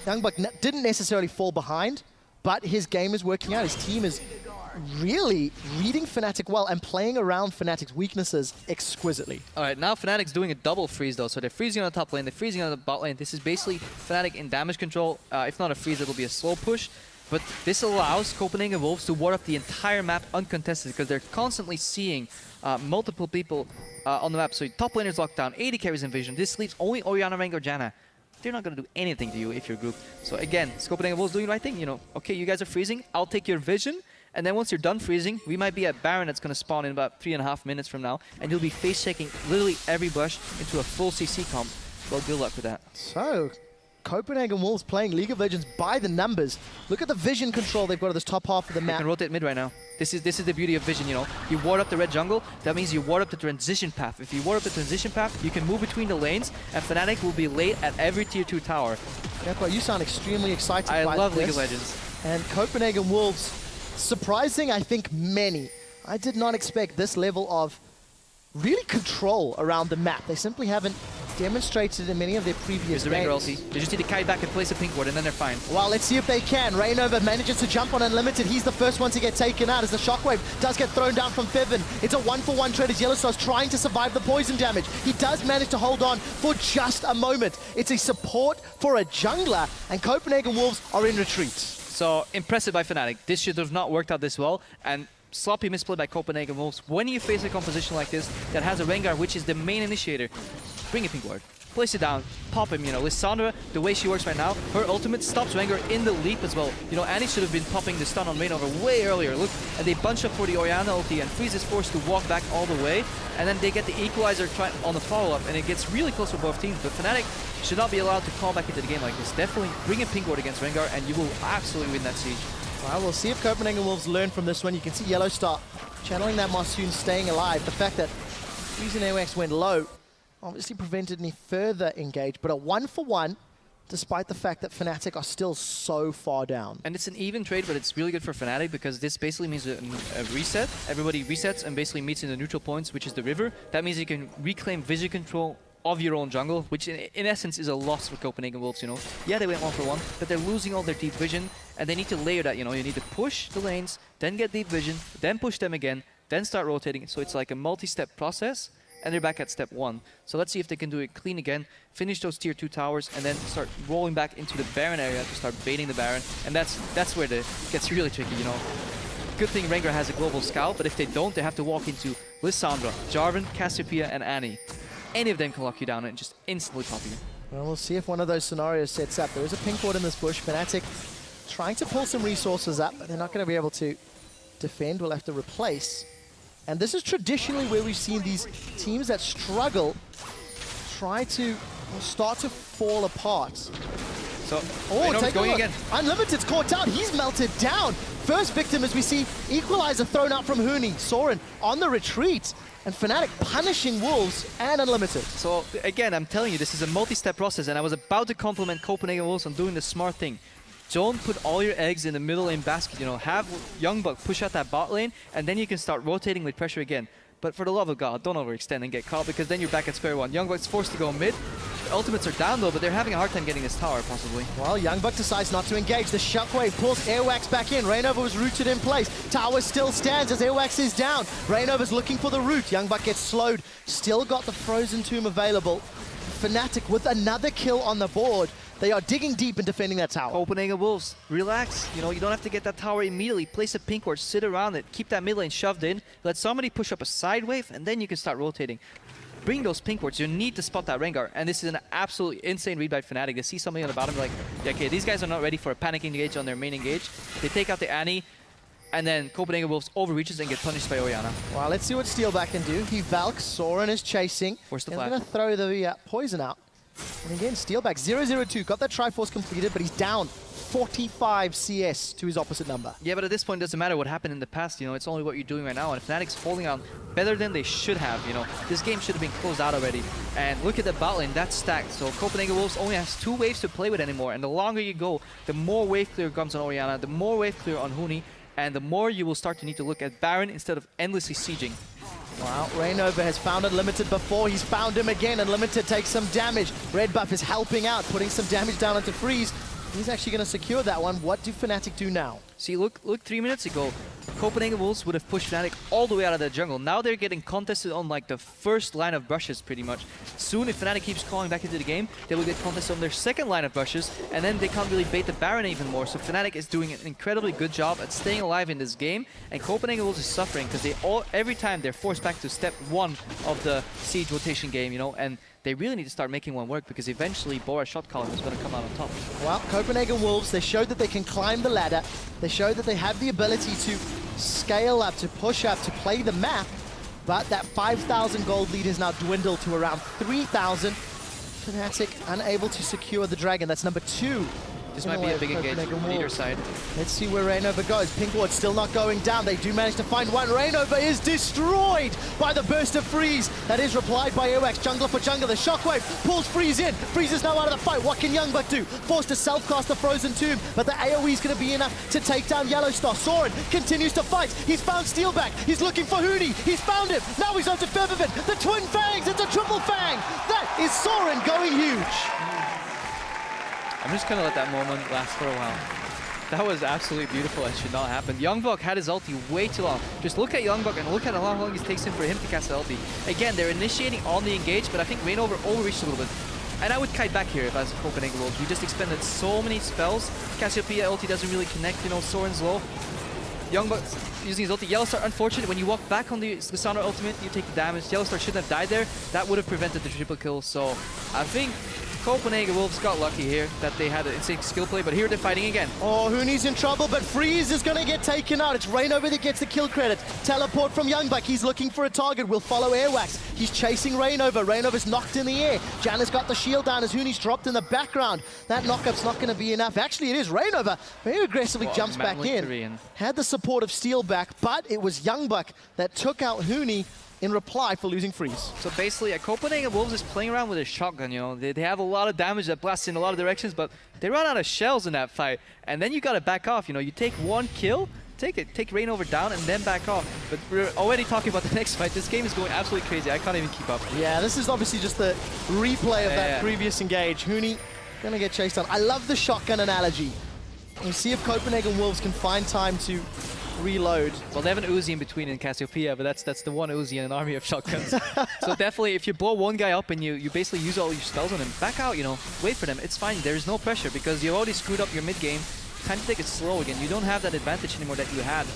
S1: Youngbuck didn't necessarily fall behind, but his game is working out. His team is really reading Fnatic well and playing around Fnatic's weaknesses exquisitely.
S2: All right, now Fnatic's doing a double freeze though, so they're freezing on the top lane, they're freezing on the bot lane. This is basically Fnatic in damage control. If not a freeze, it'll be a slow push. But this allows Copenhagen Wolves to ward up the entire map uncontested, because they're constantly seeing multiple people on the map. So top laner's locked down, 80 carries in vision. This leaves only Orianna, Rengar, or Janna. They're not going to do anything to you if you're grouped. So again, Copenhagen Wolves doing the right thing. You know, okay, you guys are freezing, I'll take your vision. And then once you're done freezing, we might be at Baron that's going to spawn in about 3.5 minutes from now. And you'll be face-checking literally every bush into a full CC comp. Well, good luck with that.
S1: So, Copenhagen Wolves playing League of Legends by the numbers. Look at the vision control they've got at this top half of the
S2: They
S1: map.
S2: can rotate mid right now. This is the beauty of vision, you know. You ward up the red jungle, that means you ward up the transition path. If you ward up the transition path, you can move between the lanes, and Fnatic will be late at every tier 2 tower.
S1: Yeah, you sound extremely excited
S2: I
S1: by
S2: love
S1: this.
S2: League of Legends.
S1: And Copenhagen Wolves, surprising, I think, many. I did not expect this level of really control around the map. They simply haven't demonstrated in many of their previous
S2: Here's the Rengar
S1: games.
S2: ulti. They just need to kite back and place a pink ward, and then they're fine.
S1: Well, let's see if they can. Reignover manages to jump on Unlimited. He's the first one to get taken out as the Shockwave does get thrown down from Fiven. It's a 1-for-1 trade as Yellowstar's trying to survive the poison damage. He does manage to hold on for just a moment. It's a support for a jungler, and Copenhagen Wolves are in retreat.
S2: So, impressive by Fnatic. This should have not worked out this well, and sloppy misplay by Copenhagen Wolves. When you face a composition like this that has a Rengar, which is the main initiator, bring a pink ward. Place it down, pop him, you know. Lissandra, the way she works right now, her ultimate stops Rengar in the leap as well. You know, Annie should have been popping the stun on Reignover way earlier. Look, and they bunch up for the Orianna ulti, and Freeze is forced to walk back all the way, and then they get the equalizer on the follow-up, and it gets really close for both teams. But Fnatic should not be allowed to call back into the game like this. Definitely bring a pink ward against Rengar, and you will absolutely win that siege.
S1: Well, we'll see if Copenhagen Wolves learn from this one. You can see Yellowstar channeling that Monsoon, staying alive. The fact that Freeze and AWACS went low obviously prevented any further engage, but a 1-for-1, despite the fact that Fnatic are still so far down.
S2: And it's an even trade, but it's really good for Fnatic because this basically means a reset. Everybody resets and basically meets in the neutral points, which is the river. That means you can reclaim vision control of your own jungle, which in essence is a loss for Copenhagen Wolves, you know. Yeah, they went 1-for-1, but they're losing all their deep vision, and they need to layer that, you know. You need to push the lanes, then get deep vision, then push them again, then start rotating. So it's like a multi-step process, and they're back at step 1. So let's see if they can do it clean again, finish those tier 2 towers, and then start rolling back into the Baron area to start baiting the Baron. And that's where it gets really tricky, you know. Good thing Rengar has a global scout, but if they don't, they have to walk into Lissandra, Jarvan, Cassiopeia, and Annie. Any of them can lock you down and just instantly pop you.
S1: Well, we'll see if one of those scenarios sets up. There is a pink ward in this bush. Fnatic trying to pull some resources up, but they're not going to be able to defend. We'll have to replace. And this is traditionally where we've seen these teams that struggle try to start to fall apart.
S2: So,
S1: take a
S2: going
S1: look.
S2: again.
S1: Unlimited's caught down. He's melted down. First victim as we see Equalizer thrown out from Huni. Soren on the retreat. And Fnatic punishing Wolves and Unlimited.
S2: So, again, I'm telling you, this is a multi-step process, and I was about to compliment Copenhagen Wolves on doing the smart thing. Don't put all your eggs in the middle lane basket, you know. Have Youngbuck push out that bot lane, and then you can start rotating with pressure again. But for the love of God, don't overextend and get caught, because then you're back at square one. Youngbuck's forced to go mid. The ultimates are down though, but they're having a hard time getting this tower, possibly.
S1: Well, Youngbuck decides not to engage. The Shockwave pulls AWACS back in. Reignover was rooted in place. Tower still stands as AWACS is down. Reignover's looking for the root. Youngbuck gets slowed. Still got the Frozen Tomb available. Fnatic with another kill on the board. They are digging deep and defending that tower.
S2: Copenhagen Wolves, relax. You know, you don't have to get that tower immediately. Place a pink ward, sit around it, keep that mid lane shoved in, let somebody push up a side wave, and then you can start rotating. Bring those pink wards. You need to spot that Rengar, and this is an absolutely insane read by Fnatic. They see something on the bottom, like, yeah, okay, these guys are not ready for a panic engage on their main engage. They take out the Annie, and then Copenhagen Wolves overreaches and get punished by Orianna.
S1: Well, let's see what Steelback can do. He Valks, Soren is chasing.
S2: Force the
S1: He's
S2: flag.
S1: going to throw the poison out. And again, Steelback 0-0-2. Got that Triforce completed, but he's down 45 CS to his opposite number.
S2: Yeah, but at this point, it doesn't matter what happened in the past, you know, it's only what you're doing right now, and Fnatic's holding on better than they should have, you know. This game should have been closed out already. And look at the bot lane, that's stacked. So Copenhagen Wolves only has 2 waves to play with anymore, and the longer you go, the more wave clear comes on Orianna, the more wave clear on Huni, and the more you will start to need to look at Baron instead of endlessly sieging.
S1: Wow, Reignover has found Unlimited before. He's found him again. Unlimited takes some damage. Red buff is helping out, putting some damage down into Freeze. He's actually going to secure that one. What do Fnatic do now?
S2: See, look 3 minutes ago, Copenhagen Wolves would have pushed Fnatic all the way out of the jungle. Now they're getting contested on like the first line of brushes pretty much. Soon, if Fnatic keeps calling back into the game, they will get contested on their second line of brushes, and then they can't really bait the Baron even more. So Fnatic is doing an incredibly good job at staying alive in this game, and Copenhagen Wolves is suffering because every time they're forced back to step 1 of the siege rotation game, you know, and they really need to start making one work because eventually Bora's shot column is going to come out on top.
S1: Well, Copenhagen Wolves, they showed that they can climb the ladder. They showed that they have the ability to scale up, to push up, to play the map. But that 5,000 gold lead is now dwindled to around 3,000. Fnatic unable to secure the Dragon. That's number 2.
S2: This might be a big engagement from either side.
S1: Let's see where Reignover goes. Pink Ward still not going down. They do manage to find one. Reignover is destroyed by the burst of Freeze. That is replied by Airwax. Jungler for jungler. The Shockwave pulls Freeze in. Freeze is now out of the fight. What can Youngbuck do? Forced to self-cast the Frozen Tomb, but the AoE is going to be enough to take down Yellowstar. Soren continues to fight. He's found Steelback. He's looking for Hootie. He's found him. Now he's on to Featherfin. The Twin Fangs. It's a triple Fang. That is Soren going huge.
S2: I'm just gonna let that moment last for a while. That was absolutely beautiful. It should not happen. Youngbuck had his ulti way too long. Just look at Youngbuck and look at how long it takes him for him to cast the ulti. Again, they're initiating on the engage, but I think Reignover overreached a little bit. And I would kite back here if I was Copenhagen Wolves. We just expended so many spells. Cassiopeia ulti doesn't really connect, you know, Soren's low. Youngbuck using his ulti. Yellowstar, unfortunate, when you walk back on the Lissandra ultimate, you take the damage. Yellowstar shouldn't have died there. That would have prevented the triple kill. So I think Copenhagen Wolves got lucky here that they had an insane skill play, but here they're fighting again.
S1: Oh, Hooney's in trouble, but Freeze is going to get taken out. It's Reignover that gets the kill credit. Teleport from Youngbuck. He's looking for a target. Will follow Airwax. He's chasing Reignover. Reignover's knocked in the air. Janna's got the shield down as Hooney's dropped in the background. That knockup's not going to be enough. Actually, it is Reignover. Very aggressively jumps back in. Had the support of Steelback, but it was Youngbuck that took out Hooney in reply for losing Freeze.
S2: So basically, Copenhagen Wolves is playing around with a shotgun, you know. They have a lot of damage that blasts in a lot of directions, but they run out of shells in that fight. And then you gotta back off, you know. You take one kill, take Reignover down, and then back off. But we're already talking about the next fight. This game is going absolutely crazy. I can't even keep up.
S1: Yeah, this is obviously just the replay of that previous engage. Hooney gonna get chased down. I love the shotgun analogy. We'll see if Copenhagen Wolves can find time to reload.
S2: Well, they have an Uzi in between in Cassiopeia, but that's the one Uzi in an army of shotguns. So definitely, if you blow one guy up and you basically use all your spells on him, back out, you know, wait for them. It's fine. There is no pressure because you already screwed up your mid game. Time to take it slow again. You don't have that advantage anymore that you had.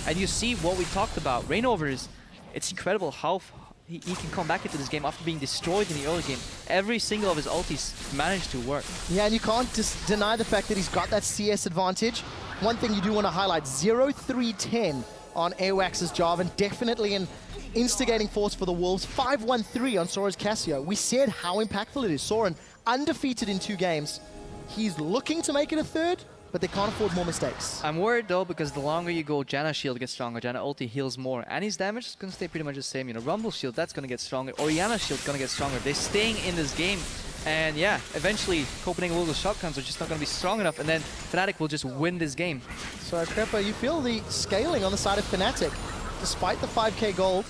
S2: And you see what we talked about. Reignover is, it's incredible how he can come back into this game after being destroyed in the early game. Every single of his ultis managed to work.
S1: Yeah, and you can't deny the fact that he's got that CS advantage. One thing you do want to highlight, 0-3-10 on Airwax's Jarvan, definitely an instigating force for the Wolves. 5-1-3 on Sora's Cassio. We said how impactful it is. Soren, undefeated in 2 games. He's looking to make it a third, but they can't afford more mistakes.
S2: I'm worried though, because the longer you go, Janna's shield gets stronger, Janna ulti heals more, and his damage is going to stay pretty much the same. You know, Rumble's shield, that's going to get stronger, Orianna's shield going to get stronger. They're staying in this game. And yeah, eventually Copenhagen Wolves' shotguns are just not going to be strong enough, and then Fnatic will just win this game.
S1: So Crepper, you feel the scaling on the side of Fnatic, despite the 5k gold.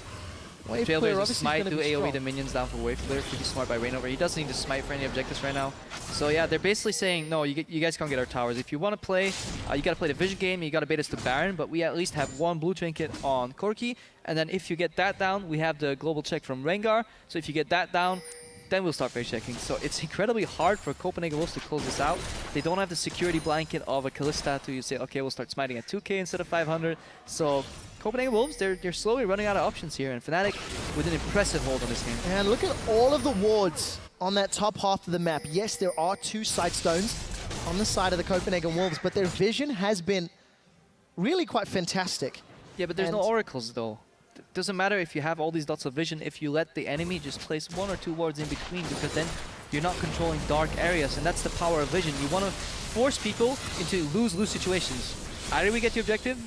S2: Trailblazers smite to AoE the minions down for wave clear. Pretty smart by Reignover. He doesn't need to smite for any objectives right now. So yeah, they're basically saying, no, you guys can't get our towers. If you want to play, you got to play the vision game, you got to bait us to Baron, but we at least have 1 blue trinket on Corki. And then if you get that down, we have the global check from Rengar. So if you get that down, then we'll start phase checking. So it's incredibly hard for Copenhagen Wolves to close this out. They don't have the security blanket of a Kalista to say, okay, we'll start smiting at 2k instead of 500. So Copenhagen Wolves, they're slowly running out of options here, and Fnatic with an impressive hold on this game.
S1: And look at all of the wards on that top half of the map. Yes, there are 2 sight stones on the side of the Copenhagen Wolves, but their vision has been really quite fantastic.
S2: Yeah, but there's no oracles though. Doesn't matter if you have all these dots of vision if you let the enemy just place 1 or 2 wards in between, because then you're not controlling dark areas, and that's the power of vision. You want to force people into lose-lose situations. Either we get the objective,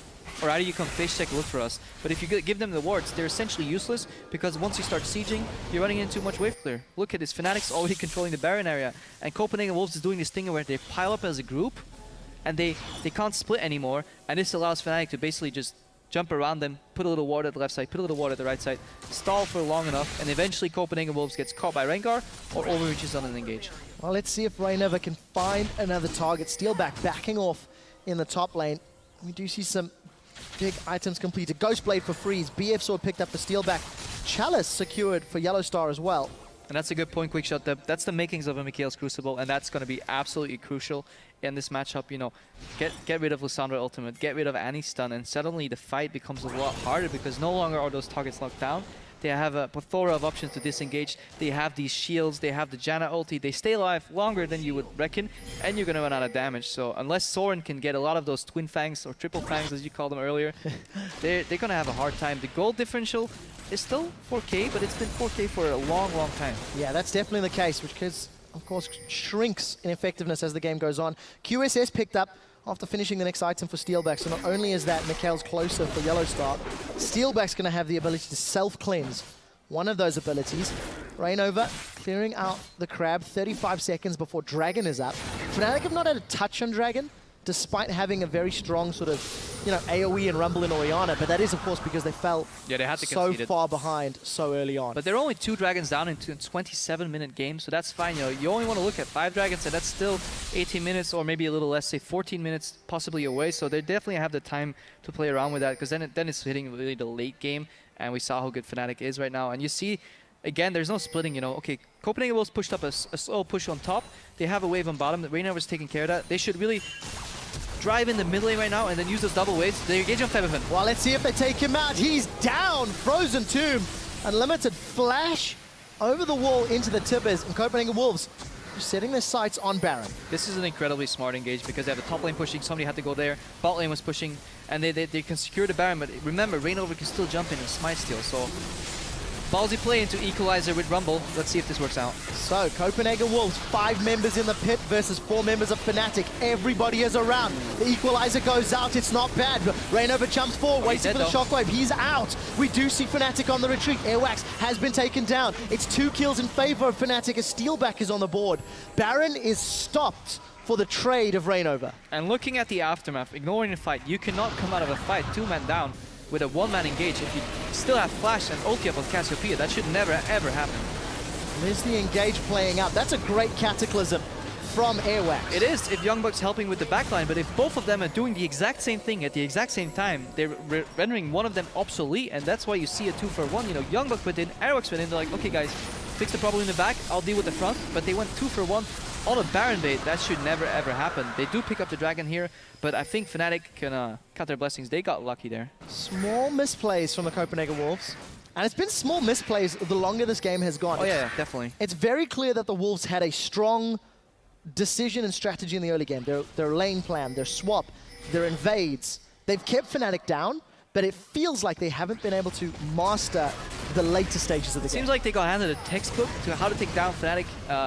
S2: or either you come face check, look for us. But if you give them the wards, they're essentially useless, because once you start sieging, you're running into too much wave clear. Look at this, Fnatic's already controlling the Baron area, and Copenhagen Wolves is doing this thing where they pile up as a group, and they can't split anymore, and this allows Fnatic to basically just jump around them, put a little ward at the left side, put a little ward at the right side, stall for long enough, and eventually Copenhagen Wolves gets caught by Rengar or overreaches on an engage.
S1: Well, let's see if Reignover can find another target. Steelback backing off in the top lane. We do see some big items completed. Ghostblade for Freeze, BF Sword picked up for Steelback, Chalice secured for Yellowstar as well.
S2: And that's a good point, Quickshot. That's the makings of a Mikhail's Crucible, and that's going to be absolutely crucial in this matchup. You know, get rid of Lissandra ultimate, get rid of Annie's stun, and suddenly the fight becomes a lot harder because no longer are those targets locked down. They have a plethora of options to disengage. They have these shields, they have the Janna ulti. They stay alive longer than you would reckon, and you're going to run out of damage. So unless Soren can get a lot of those twin fangs, or triple fangs as you called them earlier, they're going to have a hard time. The gold differential is still 4k, but it's been 4k for a long, long time.
S1: Yeah, that's definitely the case, because of course, shrinks in effectiveness as the game goes on. QSS picked up after finishing the next item for Steelback. So not only is that Mikhail's closer for Yellow Star, Steelback's going to have the ability to self-cleanse one of those abilities. Rainover clearing out the crab 35 seconds before Dragon is up. Fnatic have not had a touch on Dragon, despite having a very strong sort of, you know, AoE and Rumble in Orianna, but that is, of course, because they fell
S2: Yeah, they had to
S1: so
S2: concede it.
S1: far behind so early on.
S2: But they're only 2 dragons down into a 27-minute game, so that's fine. You know, you only want to look at 5 dragons, and that's still 18 minutes or maybe a little less, say 14 minutes possibly away. So they definitely have the time to play around with that, because then it's hitting really the late game, and we saw how good Fnatic is right now. And you see, again, there's no splitting, you know. Okay, Copenhagen Wolves pushed up a slow push on top. They have a wave on bottom. Rainover's taking care of that. They should really drive in the mid lane right now and then use those double waves. They engage on Febiven.
S1: Well, let's see if they take him out. He's down. Frozen Tomb. Unlimited flash over the wall into the Tibbers. And Copenhagen Wolves are setting their sights on Baron.
S2: This is an incredibly smart engage because they have the top lane pushing. Somebody had to go there. Bot lane was pushing. And they can secure the Baron. But remember, Rainover can still jump in and smite steal. So ballsy play into Equalizer with Rumble. Let's see if this works out.
S1: So, Copenhagen Wolves, 5 members in the pit versus 4 members of Fnatic. Everybody is around. The Equalizer goes out. It's not bad. Rainover jumps forward, waiting for the shockwave. He's out. We do see Fnatic on the retreat. Airwax has been taken down. It's 2 kills in favor of Fnatic as Steelback is on the board. Baron is stopped for the trade of Rainover.
S2: And looking at the aftermath, ignoring the fight, you cannot come out of a fight 2-man down with a 1-man engage if you still have flash and ulti up on Cassiopeia. That should never ever happen.
S1: There's the engage playing out. That's a great cataclysm from Airwax.
S2: It is if Young Bucks helping with the backline, but if both of them are doing the exact same thing at the exact same time, they're rendering one of them obsolete, and that's why you see a 2-for-1. You know, Young Bucks went in, Airwax went in, they're like, okay guys, fix the problem in the back, I'll deal with the front, but they went 2-for-1 on a Baron bait. That should never ever happen. They do pick up the Dragon here, but I think Fnatic can count their blessings. They got lucky there.
S1: Small misplays from the Copenhagen Wolves. And it's been small misplays the longer this game has gone.
S2: Oh yeah, definitely.
S1: It's very clear that the Wolves had a strong decision and strategy in the early game. Their lane plan, their swap, their invades. They've kept Fnatic down, but it feels like they haven't been able to master the later stages of the game.
S2: Seems like they got handed a textbook to how to take down Fnatic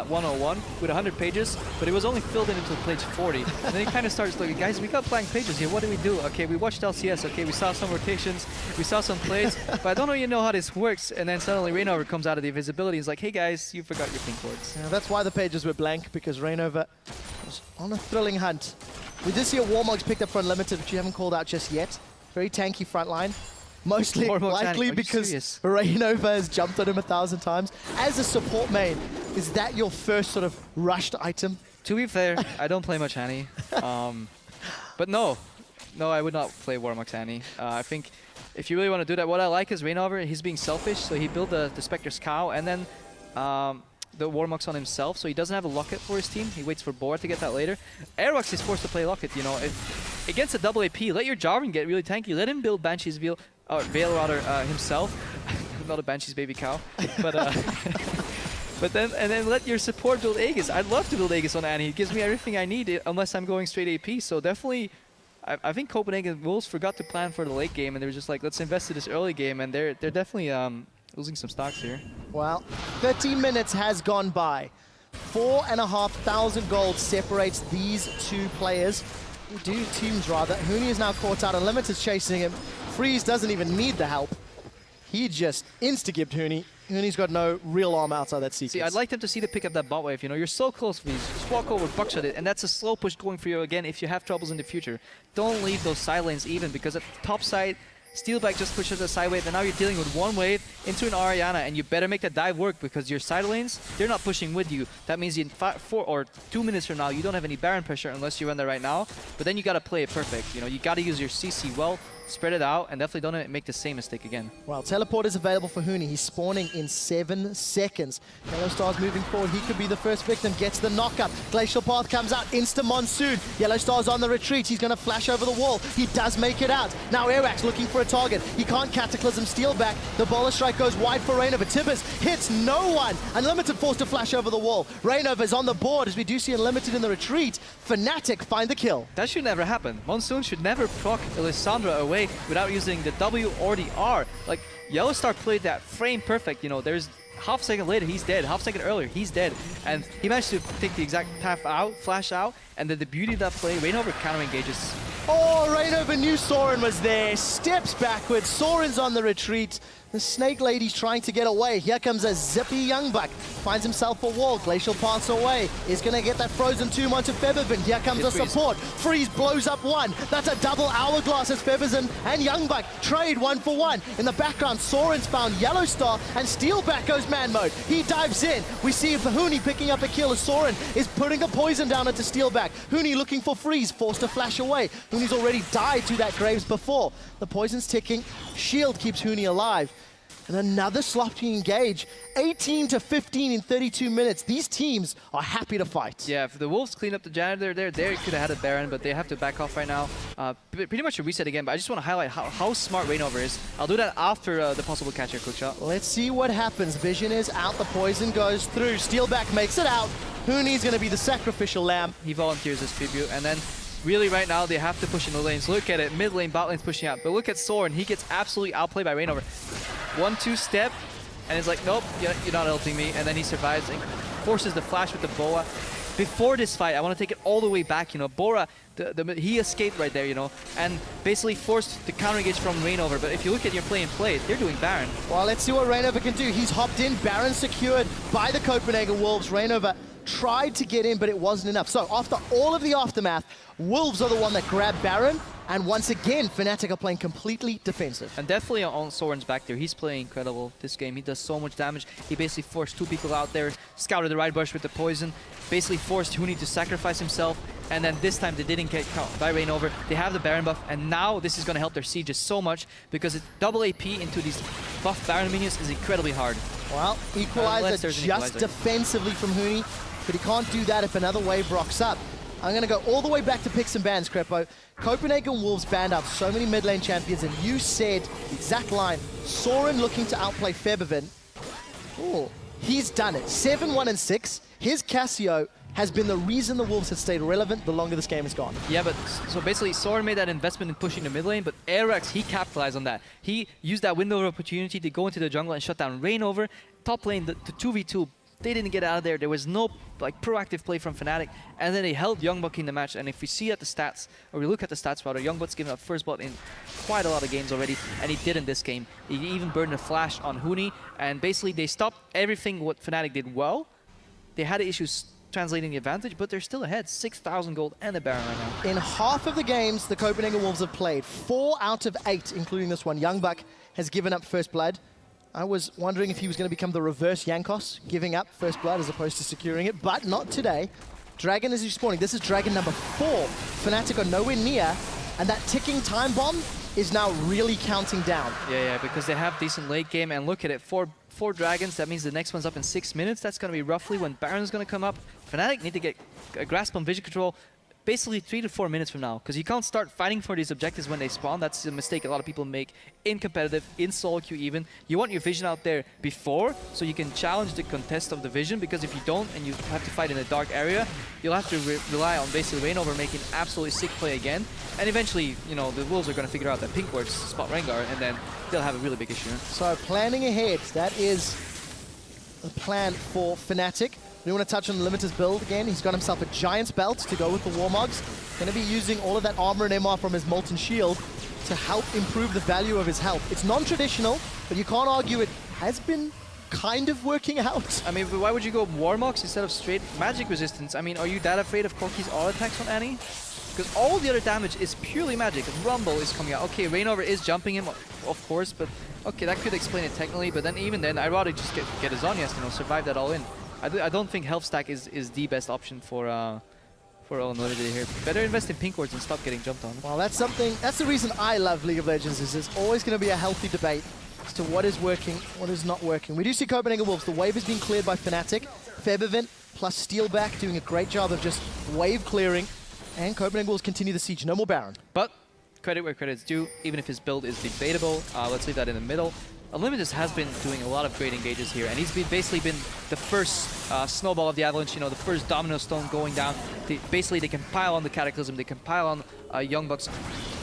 S2: 101 with 100 pages, but it was only filled in until page 40. And then it kind of starts looking, guys, we got blank pages here, what do we do? Okay, we watched LCS, okay, we saw some rotations, we saw some plays, but I don't really know how this works. And then suddenly Rainover comes out of the invisibility, he's like, hey guys, you forgot your pink words.
S1: Yeah, that's why the pages were blank, because Rainover was on a thrilling hunt. We did see a Warmog's picked up for Unlimited, which you haven't called out just yet. Very tanky front line. Mostly likely because Rainover has jumped on him 1,000 times. As a support main, is that your first sort of rushed item?
S2: To be fair, I don't play much Annie. But no, I would not play Warmox Annie. I think if you really want to do that, what I like is Rainover, he's being selfish, so he built the Spectre's Cow and then the Warmox on himself, so he doesn't have a Locket for his team. He waits for Boar to get that later. Airwax is forced to play Locket, you know. Against a double AP, let your Jarvan get really tanky. Let him build Banshee's Veil, or Veil rather, himself. Not a Banshee's baby cow. But but then let your support build Aegis. I'd love to build Aegis on Annie. It gives me everything I need unless I'm going straight AP. So definitely, I think Copenhagen Wolves forgot to plan for the late game, and they were just like, let's invest in this early game, and they're definitely losing some stocks here.
S1: Well, 13 minutes has gone by. 4,500 gold separates these two players. Teams rather. Huni is now caught out. Unlimited's chasing him. Freeze doesn't even need the help. He just insta-gibbed Huni. Huni's got no real arm outside that sequence.
S2: See, I'd like them to see the pick up that bot wave. You know, you're so close, please. Just walk over, buckshot it, and that's a slow push going for you again if you have troubles in the future. Don't leave those side lanes even, because at the top side, Steelback just pushes a side wave, and now you're dealing with one wave into an Orianna, and you better make that dive work, because your side lanes, they're not pushing with you. That means in 4 or 2 minutes from now, you don't have any Baron pressure unless you run there right now. But then you gotta play it perfect. You know, you gotta use your CC well, spread it out, and definitely don't make the same mistake again.
S1: Well, teleport is available for Huni. He's spawning in 7 seconds. Yellow Star's moving forward. He could be the first victim. Gets the knockup. Glacial Path comes out. Insta Monsoon. Yellow Star's on the retreat. He's going to flash over the wall. He does make it out. Now Airwax looking for a target. He can't Cataclysm steal back. The Bola Strike goes wide for Rainover. Tibbers hits no one. Unlimited forced to flash over the wall. Rainover's on the board as we do see Unlimited in the retreat. Fnatic find the kill.
S2: That should never happen. Monsoon should never proc Elisandra away without using the W or the R. Like, Yellow Star played that frame perfect. You know, there's half second later, he's dead. Half second earlier, he's dead. And he managed to take the exact path out, flash out, and then the beauty of that play, Reignover counter engages.
S1: Oh, Reignover knew Soren was there. Steps backwards. Soren's on the retreat. The Snake Lady's trying to get away. Here comes a zippy Youngbuck. Finds himself a wall. Glacial paths away. Is going to get that frozen tomb onto Feathervin. Here comes a support. Freeze blows up one. That's a double hourglass as Feathervin and Youngbuck trade 1-for-1. In the background, Soren's found Yellow Star and Steelback goes man mode. He dives in. We see Huni picking up a kill as Soren is putting a poison down into Steelback. Huni looking for Freeze, forced to flash away. Huni's already died to that Graves before. The poison's ticking. Shield keeps Huni alive. And another sloppy engage. 18-15 in 32 minutes. These teams are happy to fight.
S2: Yeah, if the Wolves clean up the janitor there, they could have had a Baron, but they have to back off right now. Pretty much a reset again, but I just want to highlight how smart Reignover is. I'll do that after the possible catch here, quick shot.
S1: Let's see what happens. Vision is out, the poison goes through. Steelback makes it out. Huni's going to be the sacrificial lamb.
S2: He volunteers his tribute, and then really right now they have to push in the lanes. Look at it, mid lane, bot lane's pushing out. But look at Soren, he gets absolutely outplayed by Reignover. 1-2 step, and it's like, nope, you're not ulting me. And then he survives and forces the flash with the Boa. Before this fight, I want to take it all the way back, you know. Bora, he escaped right there, you know, and basically forced the counter engage from Reignover. But if you look at your play and play, they're doing Baron.
S1: Well, let's see what Reignover can do. He's hopped in, Baron secured by the Copenhagen Wolves. Reignover tried to get in, but it wasn't enough. So after all of the aftermath, Wolves are the one that grabbed Baron, and once again, Fnatic are playing completely defensive.
S2: And definitely on Soren's back there. He's playing incredible this game. He does so much damage. He basically forced two people out there, scouted the right bush with the poison, basically forced Huni to sacrifice himself, and then this time they didn't get caught by Reignover. They have the Baron buff, and now this is going to help their sieges so much because it's double AP into these buff Baron minions is incredibly hard.
S1: Well, Equalizer just defensively from Huni, but he can't do that if another wave rocks up. I'm going to go all the way back to picks and bans, Crepo. Copenhagen Wolves banned out so many mid lane champions, and you said the exact line, Soren looking to outplay Feathervin. Oh, he's done it. 7-1-6. His Cassio has been the reason the Wolves have stayed relevant the longer this game has gone.
S2: Yeah, but so basically Soren made that investment in pushing the mid lane, but Arex, he capitalized on that. He used that window of opportunity to go into the jungle and shut down Reignover. Top lane, the 2v2, they didn't get out of there. There was no like proactive play from Fnatic, and then they held Youngbuck in the match. And if we see at the stats, or we look at the stats rather, Youngbuck's given up first blood in quite a lot of games already, and he did in this game. He even burned a flash on Huni, and basically they stopped everything what Fnatic did well. They had issues translating the advantage, but they're still ahead. 6,000 gold and a Baron right now.
S1: In half of the games the Copenhagen Wolves have played, 4 out of 8, including this one, Youngbuck has given up first blood. I was wondering if he was going to become the reverse Yankos, giving up first blood as opposed to securing it, but not today. Dragon is respawning. This is Dragon number 4. Fnatic are nowhere near, and that ticking time bomb is now really counting down.
S2: Yeah, because they have decent late game, and look at it, four Dragons, that means the next one's up in 6 minutes. That's going to be roughly when Baron's going to come up. Fnatic need to get a grasp on vision control basically 3 to 4 minutes from now, because you can't start fighting for these objectives when they spawn. That's a mistake a lot of people make in competitive, in solo queue even. You want your vision out there before, so you can challenge the contest of the vision, because if you don't and you have to fight in a dark area, you'll have to rely on basically Reignover making absolutely sick play again. And eventually, you know, the Wolves are going to figure out that pink works, spot Rengar, and then they'll have a really big issue.
S1: So planning ahead, that is the plan for Fnatic. We want to touch on Limiter's build again. He's got himself a Giant's Belt to go with the Warmogs. Going to be using all of that armor and MR from his Molten Shield to help improve the value of his health. It's non-traditional, but you can't argue it has been kind of working out.
S2: I mean, why would you go Warmogs instead of straight magic resistance? I mean, are you that afraid of Corki's all attacks on Annie? Because all the other damage is purely magic. Rumble is coming out. Okay, Reignover is jumping him, of course, but okay, that could explain it technically. But then even then, I'd rather just get a Zhonya's, you know, survive that all in. I don't think health stack is the best option for Unlimited here. Better invest in pink wards and stop getting jumped on.
S1: Well, that's the reason I love League of Legends, is there's always going to be a healthy debate as to what is working, what is not working. We do see Copenhagen Wolves. The wave has been cleared by Fnatic. Feathervin plus Steelback doing a great job of just wave clearing. And Copenhagen Wolves continue the siege. No more Baron.
S2: But credit where credit's due, even if his build is debatable. Let's leave that in the middle. Unlimited has been doing a lot of great engages here, and he's basically been the first snowball of the avalanche, you know, the first domino stone going down. Basically, they can pile on the Cataclysm, they can pile on Youngbuck's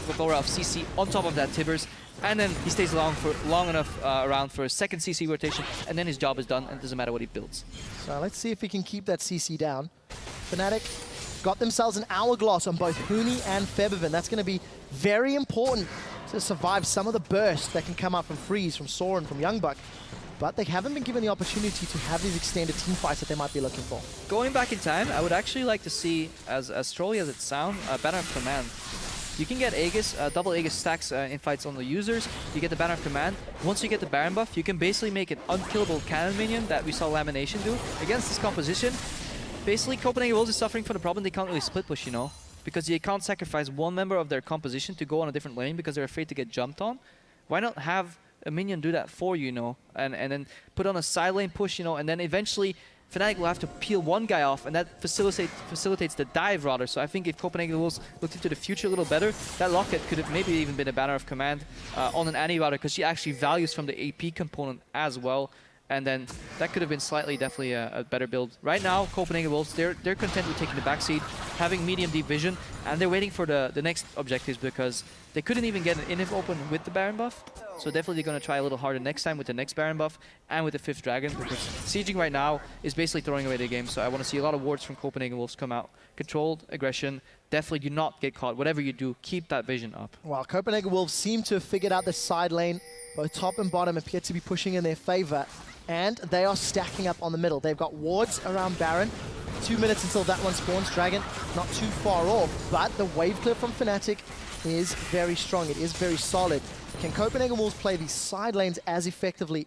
S2: plethora of CC on top of that Tibbers, and then he stays long enough around for a second CC rotation, and then his job is done, and it doesn't matter what he builds.
S1: So let's see if he can keep that CC down. Fnatic got themselves an hourglass on both Huni and Febiven. That's going to be very important to survive some of the burst that can come up from Freeze, from Soren, from Youngbuck. But they haven't been given the opportunity to have these extended team fights that they might be looking for.
S2: Going back in time, I would actually like to see, as trolly as it sounds, a Banner of Command. You can get Aegis, double Aegis stacks in fights on the users. You get the Banner of Command. Once you get the Baron buff, you can basically make an unkillable cannon minion that we saw Lamination do against this composition. Basically, Copenhagen Wolves is suffering from the problem they can't really split push, you know, because they can't sacrifice one member of their composition to go on a different lane because they're afraid to get jumped on. Why not have a minion do that for you, you know, and then put on a side lane push, you know, and then eventually Fnatic will have to peel one guy off, and that facilitates the dive rather. So I think if Copenhagen Wolves looked into the future a little better, that Locket could have maybe even been a Banner of Command on an Annie rather, because she actually values from the AP component as well. And then that could have been definitely a better build. Right now, Copenhagen Wolves, they're content with taking the backseat, having medium deep vision, and they're waiting for the next objectives because they couldn't even get an inhib open with the Baron buff. So definitely they're going to try a little harder next time with the next Baron buff and with the 5th Dragon, because sieging right now is basically throwing away the game. So I want to see a lot of wards from Copenhagen Wolves come out. Controlled aggression. Definitely do not get caught. Whatever you do, keep that vision up.
S1: Well, Copenhagen Wolves seem to have figured out the side lane. Both top and bottom appear to be pushing in their favor, and they are stacking up on the middle. They've got wards around Baron. 2 minutes until that one spawns. Dragon not too far off, but the wave clip from Fnatic is very strong. It is very solid. Can Copenhagen Wolves play these side lanes as effectively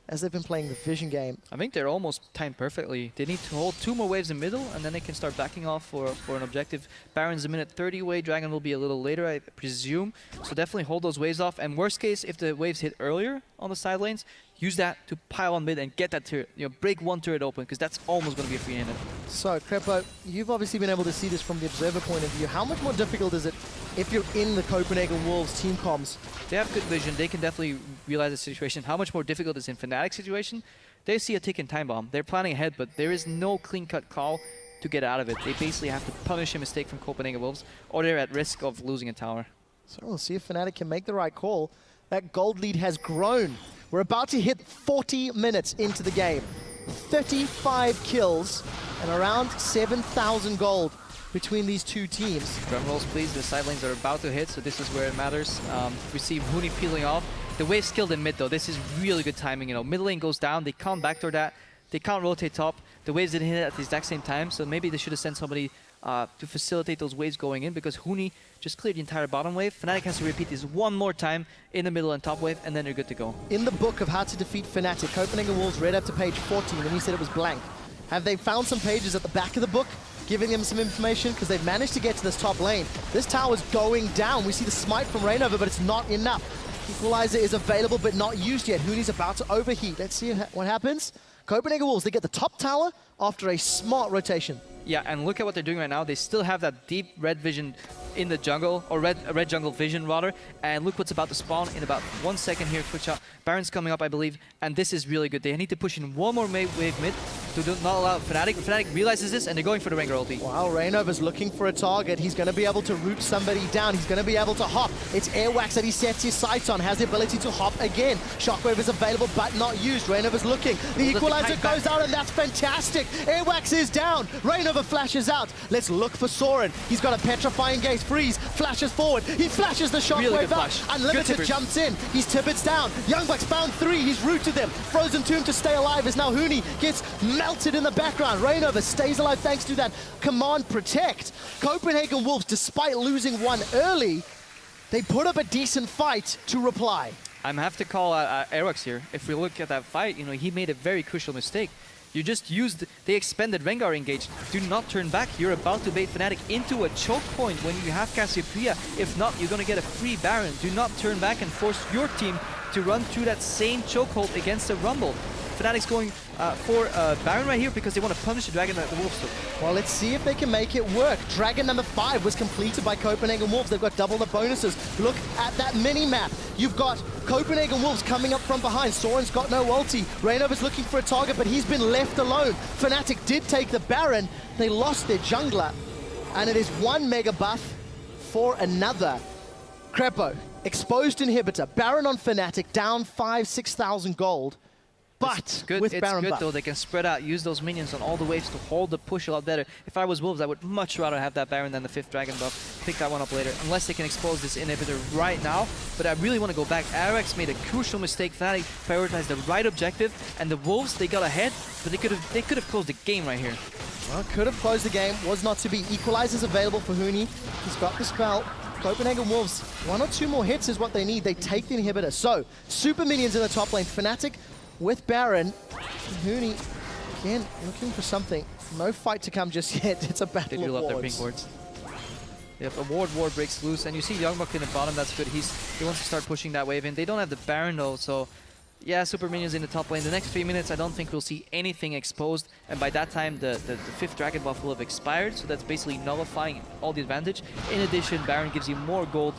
S1: as they've been playing the vision game?
S2: I think they're almost timed perfectly. They need to hold 2 more waves in middle, and then they can start backing off for an objective. Baron's a minute 30 away. Dragon will be a little later, I presume. So definitely hold those waves off. And worst case, if the waves hit earlier on the side lanes, use that to pile on mid and get that turret. You know, break one turret open, because that's almost going to be a free inhib.
S1: So, Crepo, you've obviously been able to see this from the observer point of view. How much more difficult is it if you're in the Copenhagen Wolves team comms?
S2: They have good vision. They can definitely realize the situation. How much more difficult is in Fnatic's situation? They see a ticking time bomb. They're planning ahead, but there is no clean-cut call to get out of it. They basically have to punish a mistake from Copenhagen Wolves, or they're at risk of losing a tower.
S1: So we'll see if Fnatic can make the right call. That gold lead has grown. We're about to hit 40 minutes into the game. 35 kills and around 7,000 gold between these two teams.
S2: Drum rolls, please. The side lanes are about to hit, so this is where it matters. We see Huni peeling off. The wave's killed in mid, though. This is really good timing. You know, mid lane goes down. They can't backdoor that. They can't rotate top. The waves didn't hit at the exact same time, so maybe they should have sent somebody to facilitate those waves going in, because Huni just cleared the entire bottom wave. Fnatic has to repeat this one more time in the middle and top wave, and then they're good to go.
S1: In the book of how to defeat Fnatic, Copenhagen Wolves read up to page 14 when he said it was blank. Have they found some pages at the back of the book giving them some information? Because they've managed to get to this top lane. This tower's going down. We see the smite from Reignover, but it's not enough. Equalizer is available, but not used yet. Huni's about to overheat. Let's see what happens. Copenhagen Wolves, they get the top tower after a smart rotation.
S2: Yeah, and look at what they're doing right now. They still have that deep red vision in the jungle, or red jungle vision rather. And look what's about to spawn in about 1 second here. Quick shot. Baron's coming up, I believe, and this is really good. They need to push in one more wave mid to not allow Fnatic. Fnatic realizes this, and they're going for the Rengar ulti.
S1: Wow, Reignover's looking for a target. He's going to be able to root somebody down. He's going to be able to hop. It's Airwax that he sets his sights on, has the ability to hop again. Shockwave is available, but not used. Reignover's looking. The equalizer goes out, and that's fantastic. Airwax is down. Reignover flashes out. Let's look for Soren. He's got a petrifying gaze. Freeze flashes forward. He flashes the Shockwave out. Unlimited jumps in. He's Tibbets down. Youngbuck's found 3. He's rooted them. Frozen Tomb to stay alive as now Huni gets melted in the background. Reignover stays alive thanks to that command protect. Copenhagen Wolves, despite losing one early, they put up a decent fight to reply.
S2: I'm have to call Aerox here. If we look at that fight, you know, he made a very crucial mistake. You just used, they expended Rengar engage. Do not turn back. You're about to bait Fnatic into a choke point when you have Cassiopeia. If not, you're going to get a free Baron. Do not turn back and force your team to run through that same chokehold against the Rumble. Fnatic's going for Baron right here because they want to punish the Dragon that the Wolves took.
S1: Well, let's see if they can make it work. Dragon number 5 was completed by Copenhagen Wolves. They've got double the bonuses. Look at that mini-map. You've got Copenhagen Wolves coming up from behind. Soren's got no ulti. Reignover's looking for a target, but he's been left alone. Fnatic did take the Baron. They lost their jungler. And it is one mega buff for another. Crepo, exposed inhibitor, Baron on Fnatic, down 6,000 gold. But
S2: It's good,
S1: with
S2: it's
S1: Baron
S2: good
S1: buff.
S2: though. They can spread out, use those minions on all the waves to hold the push a lot better. If I was Wolves, I would much rather have that Baron than the 5th Dragon buff. Pick that one up later, unless they can expose this inhibitor right now. But I really want to go back. Arax made a crucial mistake. Fnatic prioritized the right objective, and the Wolves, they got ahead, but they could have closed the game right here.
S1: Well, could have closed the game, was not to be. Equalizers available for Huni. He's got the spell. Copenhagen Wolves, 1 or 2 more hits is what they need. They take the inhibitor. So, super minions in the top lane. Fnatic with Baron. Huni, again, looking for something. No fight to come just yet. It's a
S2: They
S1: battle
S2: do
S1: of
S2: love their pink
S1: wards.
S2: wards. Yep, a ward breaks loose, and you see Youngbuck in the bottom, that's good. He wants to start pushing that wave in. They don't have the Baron though, so yeah, super minions in the top lane. The next 3 minutes, I don't think we'll see anything exposed, and by that time, the 5th Dragon buff will have expired, so that's basically nullifying all the advantage. In addition, Baron gives you more gold,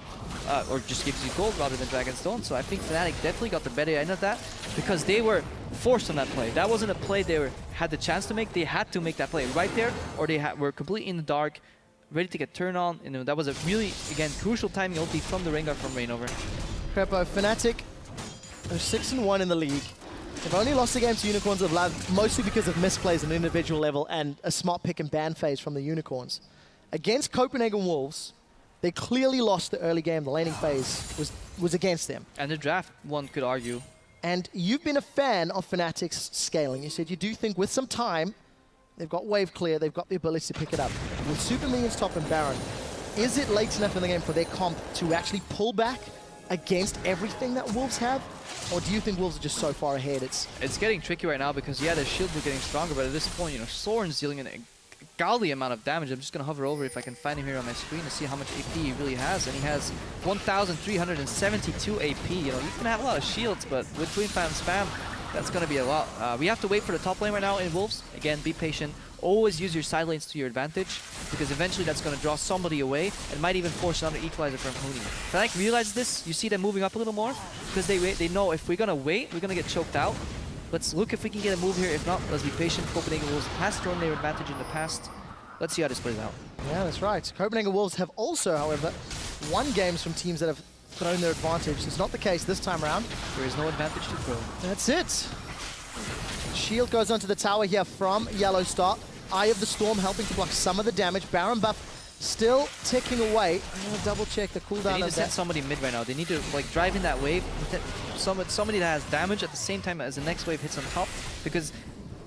S2: or just gives you gold rather than Dragonstone, so I think Fnatic definitely got the better end of that, because they were forced on that play. That wasn't a play they had the chance to make. They had to make that play right there, or they were completely in the dark, ready to get turned on. You know, that was a really, again, crucial timing ulti from the Rengar from Reignover.
S1: Crepo, Fnatic, they're 6-1 in the league. They've only lost the game to Unicorns of Love, mostly because of misplays at an individual level and a smart pick and ban phase from the Unicorns. Against Copenhagen Wolves, they clearly lost the early game. The laning phase was against them.
S2: And the draft, one could argue.
S1: And you've been a fan of Fnatic's scaling. You said you do think with some time, they've got wave clear, they've got the ability to pick it up. With Super Minions top and Baron, is it late enough in the game for their comp to actually pull back against everything that Wolves have? Or do you think Wolves are just so far ahead?
S2: It's getting tricky right now because, yeah, their shields are getting stronger, but at this point, you know, Soren's dealing a godly amount of damage. I'm just going to hover over if I can find him here on my screen to see how much AP he really has. And he has 1,372 AP. You know, you can have a lot of shields, but with Twin Fan Spam, that's going to be a lot. We have to wait for the top lane right now in Wolves. Again, be patient. Always use your side lanes to your advantage, because eventually that's going to draw somebody away and might even force another equalizer from Huni. Fnatic realizes this. You see them moving up a little more because they know if we're going to wait, we're going to get choked out. Let's look if we can get a move here. If not, let's be patient. Copenhagen Wolves has thrown their advantage in the past. Let's see how this plays out.
S1: Yeah, that's right. Copenhagen Wolves have also, however, won games from teams that have thrown their advantage. It's not the case this time around.
S2: There is no advantage to throw.
S1: That's it. Shield goes onto the tower here from Yellow Star. Eye of the Storm helping to block some of the damage. Baron buff still ticking away. I'm going to double check the cooldown
S2: They need to
S1: of
S2: send
S1: that.
S2: somebody mid right now. They need to like drive in that wave. Somebody that has damage at the same time as the next wave hits on top, because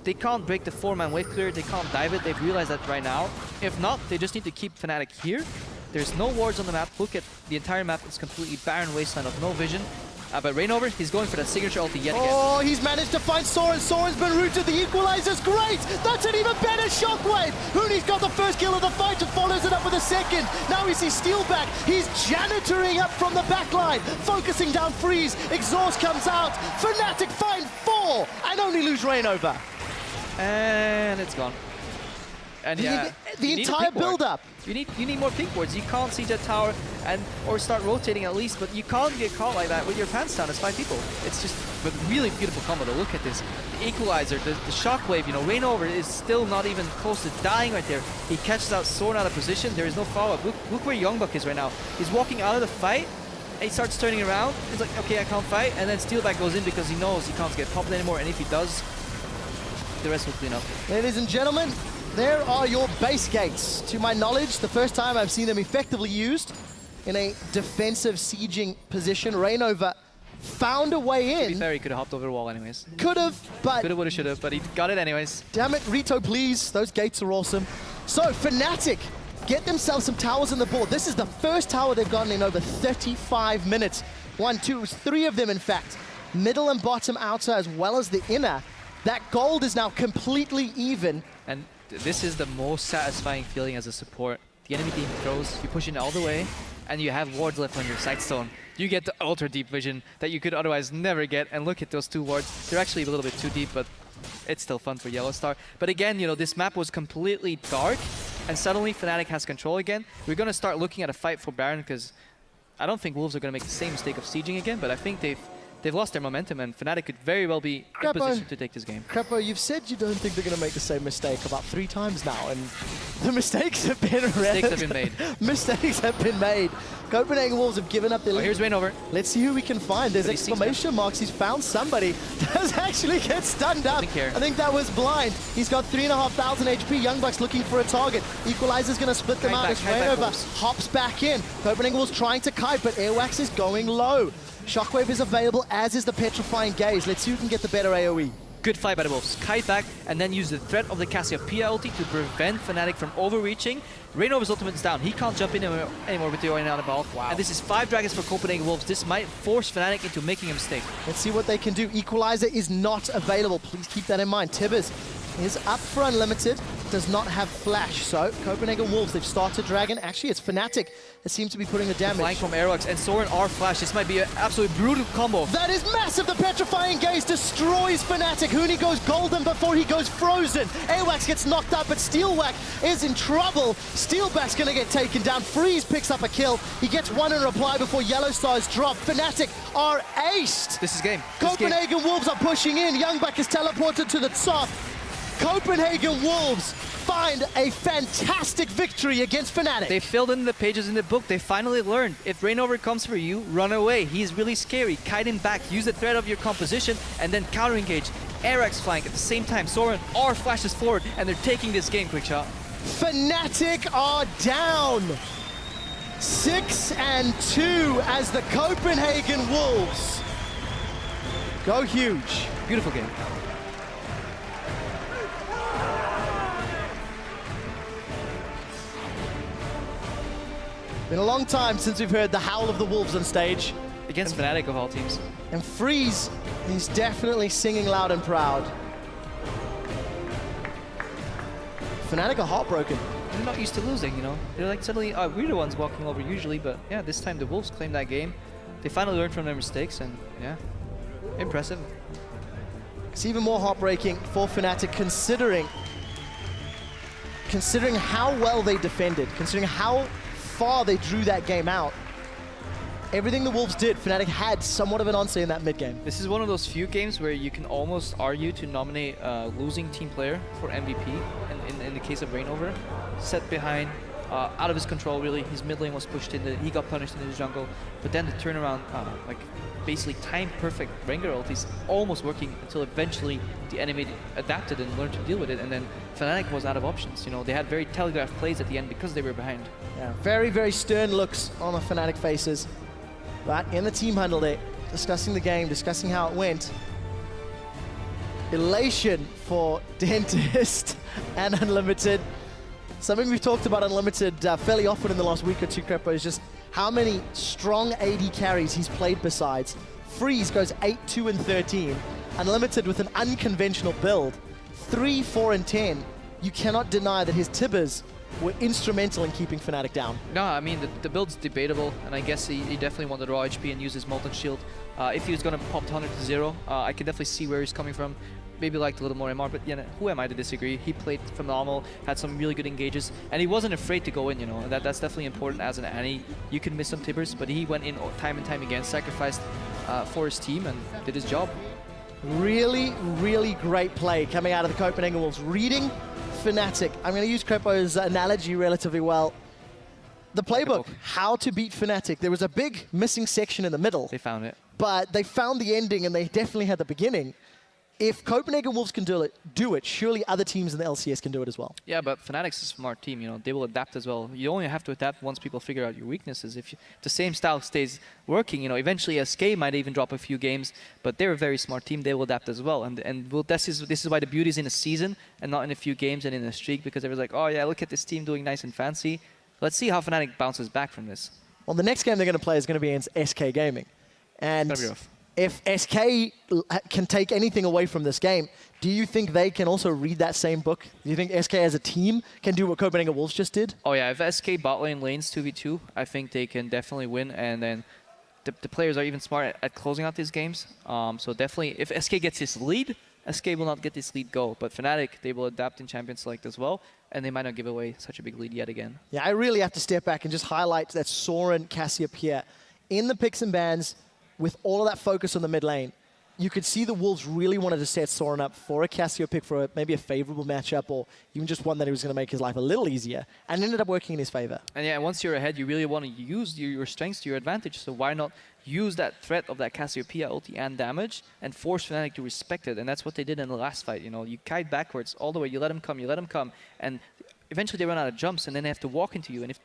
S2: they can't break the 4-man wave clear. They can't dive it. They've realized that right now. If not, they just need to keep Fnatic here. There's no wards on the map. Look at the entire map. It's completely barren wasteland of no vision. But Reignover, he's going for that signature ulti yet again.
S1: Oh, he's managed to find Soren. Soren's been rooted. The equalizer's great. That's an even better shockwave. Huni's got the first kill of the fight and follows it up with a second. Now we see Steel back. He's janitoring up from the back line, focusing down Freeze. Exhaust comes out. Fnatic find 4 and only lose Reignover.
S2: And it's gone. And yeah,
S1: The
S2: you need a
S1: entire
S2: pink ward.
S1: build-up.
S2: You need more pink wards. You can't siege that tower or start rotating at least, but you can't get caught like that with your pants down as 5 people. It's just a really beautiful combo to look at this. The equalizer, the shockwave, you know, Reignover is still not even close to dying right there. He catches out Soren out of position. There is no follow-up. Look where Youngbuck is right now. He's walking out of the fight, and he starts turning around. He's like, okay, I can't fight. And then Steelback goes in because he knows he can't get popped anymore, and if he does, the rest will clean up.
S1: Ladies and gentlemen, there are your base gates. To my knowledge, the first time I've seen them effectively used in a defensive sieging position. Reignover found a way
S2: To be
S1: in.
S2: fair, he could have hopped over the wall anyways.
S1: Could have, but
S2: Could have, would have, should have, but he got it anyways.
S1: damn it, Rito, please. Those gates are awesome. So, Fnatic get themselves some towers on the board. This is the first tower they've gotten in over 35 minutes. 1, 2, 3 of them, in fact. Middle and bottom outer, as well as the inner. That gold is now completely even.
S2: And this is the most satisfying feeling as a support. The enemy team throws, you push in all the way, and you have wards left on your sightstone. You get the ultra deep vision that you could otherwise never get, and look at those 2 wards. They're actually a little bit too deep, but it's still fun for Yellow Star. But again, you know, this map was completely dark, and suddenly Fnatic has control again. We're going to start looking at a fight for Baron, because I don't think Wolves are going to make the same mistake of sieging again, but I think they've they've lost their momentum, and Fnatic could very well be in position to take this game.
S1: Crepo, you've said you don't think they're going to make the same mistake about 3 times now, and the mistakes have been
S2: made.
S1: Mistakes have been made. Copenhagen Wolves have given up their lead.
S2: Here's Reignover.
S1: Let's see who we can find. There's exclamation marks. He's found somebody. Does actually get stunned up. I think that was blind. He's got 3,500 HP. Young Bucks looking for a target. Equalizer's going to split them out. Reignover hops back in. Copenhagen Wolves trying to kite, but Airwax is going low. Shockwave is available, as is the Petrifying Gaze. Let's see who can get the better AoE.
S2: Good fight by the Wolves. Kite back and then use the threat of the Cassiopeia ulti to prevent Fnatic from overreaching. Reignover's ultimate is down. He can't jump in anymore with the Orion ball.
S1: Wow.
S2: And this is 5 dragons for Copenhagen Wolves. This might force Fnatic into making a mistake.
S1: Let's see what they can do. Equalizer is not available. Please keep that in mind. Tibbers is up for Unlimited. Does not have flash. So Copenhagen Wolves, they've started Dragon. Actually, it's Fnatic that seems to be putting the damage.
S2: Flying from Aerox and Soren are flash. This might be an absolutely brutal combo.
S1: That is massive. The Petrifying Gaze destroys Fnatic. Huni goes golden before he goes frozen. Airwax gets knocked out, but Steelwack is in trouble. Steelback's going to get taken down. Freeze picks up a kill. He gets one in reply before Yellow Stars drop. Fnatic are aced.
S2: This is game.
S1: Copenhagen Wolves are pushing in. Youngbuck is teleported to the top. Copenhagen Wolves find a fantastic victory against Fnatic.
S2: They filled in the pages in the book. They finally learned. If Reignover comes for you, run away. He's really scary. Kite him back. Use the threat of your composition and then counter-engage. Airx flank at the same time. Soren R flashes forward and they're taking this game, quick shot.
S1: Fnatic are down 6-2 as the Copenhagen Wolves go huge.
S2: Beautiful game.
S1: Been a long time since we've heard the howl of the Wolves on stage.
S2: Against Fnatic of all teams.
S1: And Freeze, he's definitely singing loud and proud. Fnatic are heartbroken.
S2: They're not used to losing, you know. They're like suddenly, we're the ones walking over usually, but yeah, this time the Wolves claimed that game. They finally learned from their mistakes, and yeah, impressive.
S1: It's even more heartbreaking for Fnatic considering how well they defended, considering how far they drew that game out. Everything the Wolves did, Fnatic had somewhat of an answer in that mid game.
S2: This is one of those few games where you can almost argue to nominate a losing team player for MVP. In the case of Reignover, set behind, out of his control really. His mid lane was pushed in, he got punished in his jungle, but then the turnaround, like basically time perfect Rengar ultis almost working until eventually the enemy adapted and learned to deal with it, and then Fnatic was out of options. You know, they had very telegraphed plays at the end because they were behind.
S1: Yeah, very, very stern looks on the Fnatic faces. But in the team huddle there, discussing the game, discussing how it went. Elation for Dentist and Unlimited. Something we've talked about Unlimited fairly often in the last week or two, Crepo, is just how many strong AD carries he's played besides. Freeze goes 8-2-13. Unlimited with an unconventional build. 3-4-10. You cannot deny that his Tibbers were instrumental in keeping Fnatic down.
S2: No, I mean, the build's debatable, and I guess he definitely wanted raw HP and use his Molten Shield. If he was going to pop 100 to 0, I can definitely see where he's coming from. Maybe liked a little more MR, but yeah, who am I to disagree? He played phenomenal, had some really good engages, and he wasn't afraid to go in, you know. That's definitely important as an Annie. You can miss some Tibbers, but he went in time and time again, sacrificed for his team, and did his job.
S1: Really, really great play coming out of the Copenhagen Wolves. Reading Fnatic. I'm going to use Crepo's analogy relatively well. The playbook, how to beat Fnatic. There was a big missing section in the middle.
S2: They found it.
S1: But they found the ending, and they definitely had the beginning. If Copenhagen Wolves can do it, surely other teams in the LCS can do it as well.
S2: Yeah, but Fnatic's a smart team, you know. They will adapt as well. You only have to adapt once people figure out your weaknesses. If the same style stays working, you know, eventually SK might even drop a few games, but they're a very smart team. They will adapt as well. This is why the beauty is in a season and not in a few games and in a streak, because everyone's like, oh yeah, look at this team doing nice and fancy. Let's see how Fnatic bounces back from this.
S1: Well, the next game they're going to play is going to be against SK Gaming. And if SK can take anything away from this game, do you think they can also read that same book? Do you think SK as a team can do what Copenhagen Wolves just did?
S2: Oh yeah, if SK bot lane lanes 2v2, I think they can definitely win, and then the players are even smart at closing out these games. So definitely, if SK gets this lead, SK will not get this lead go. But Fnatic, they will adapt in Champions Select as well, and they might not give away such a big lead yet again.
S1: Yeah, I really have to step back and just highlight that Soren Cassiopeia in the picks and bans. with all of that focus on the mid lane, you could see the Wolves really wanted to set Soren up for a Cassio pick for maybe a favorable matchup, or even just one that he was going to make his life a little easier, and ended up working in his favor.
S2: And yeah, once you're ahead, you really want to use your strengths to your advantage. So why not use that threat of that Cassiopeia ulti and damage and force Fnatic to respect it? And that's what they did in the last fight. You know, you kite backwards all the way, you let them come, and eventually they run out of jumps, and then they have to walk into you. And if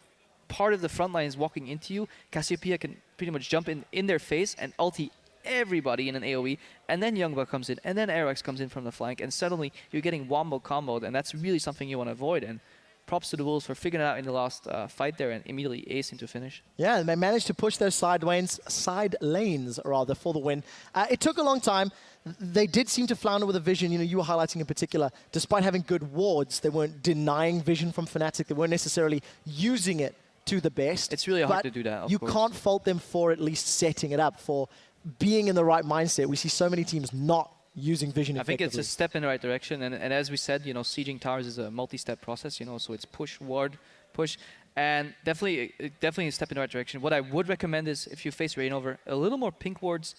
S2: part of the front line is walking into you, Cassiopeia can pretty much jump in their face and ulti everybody in an AoE, and then Youngbuck comes in, and then Arex comes in from the flank, and suddenly you're getting wombo comboed, and that's really something you want to avoid. And props to the Wolves for figuring it out in the last fight there and immediately acing to finish.
S1: Yeah, and they managed to push those side lanes rather, for the win. It took a long time. They did seem to flounder with a vision. You know, you were highlighting in particular, despite having good wards, they weren't denying vision from Fnatic. They weren't necessarily using it to the best.
S2: It's really hard to do that, of
S1: you
S2: course.
S1: can't fault them for at least setting it up, for being in the right mindset. We see so many teams not using vision
S2: I think
S1: effectively.
S2: it's a step in the right direction, and as we said, you know, sieging towers is a multi-step process, you know, so it's push, ward, push, and definitely a step in the right direction. What I would recommend is, if you face Reignover, a little more pink wards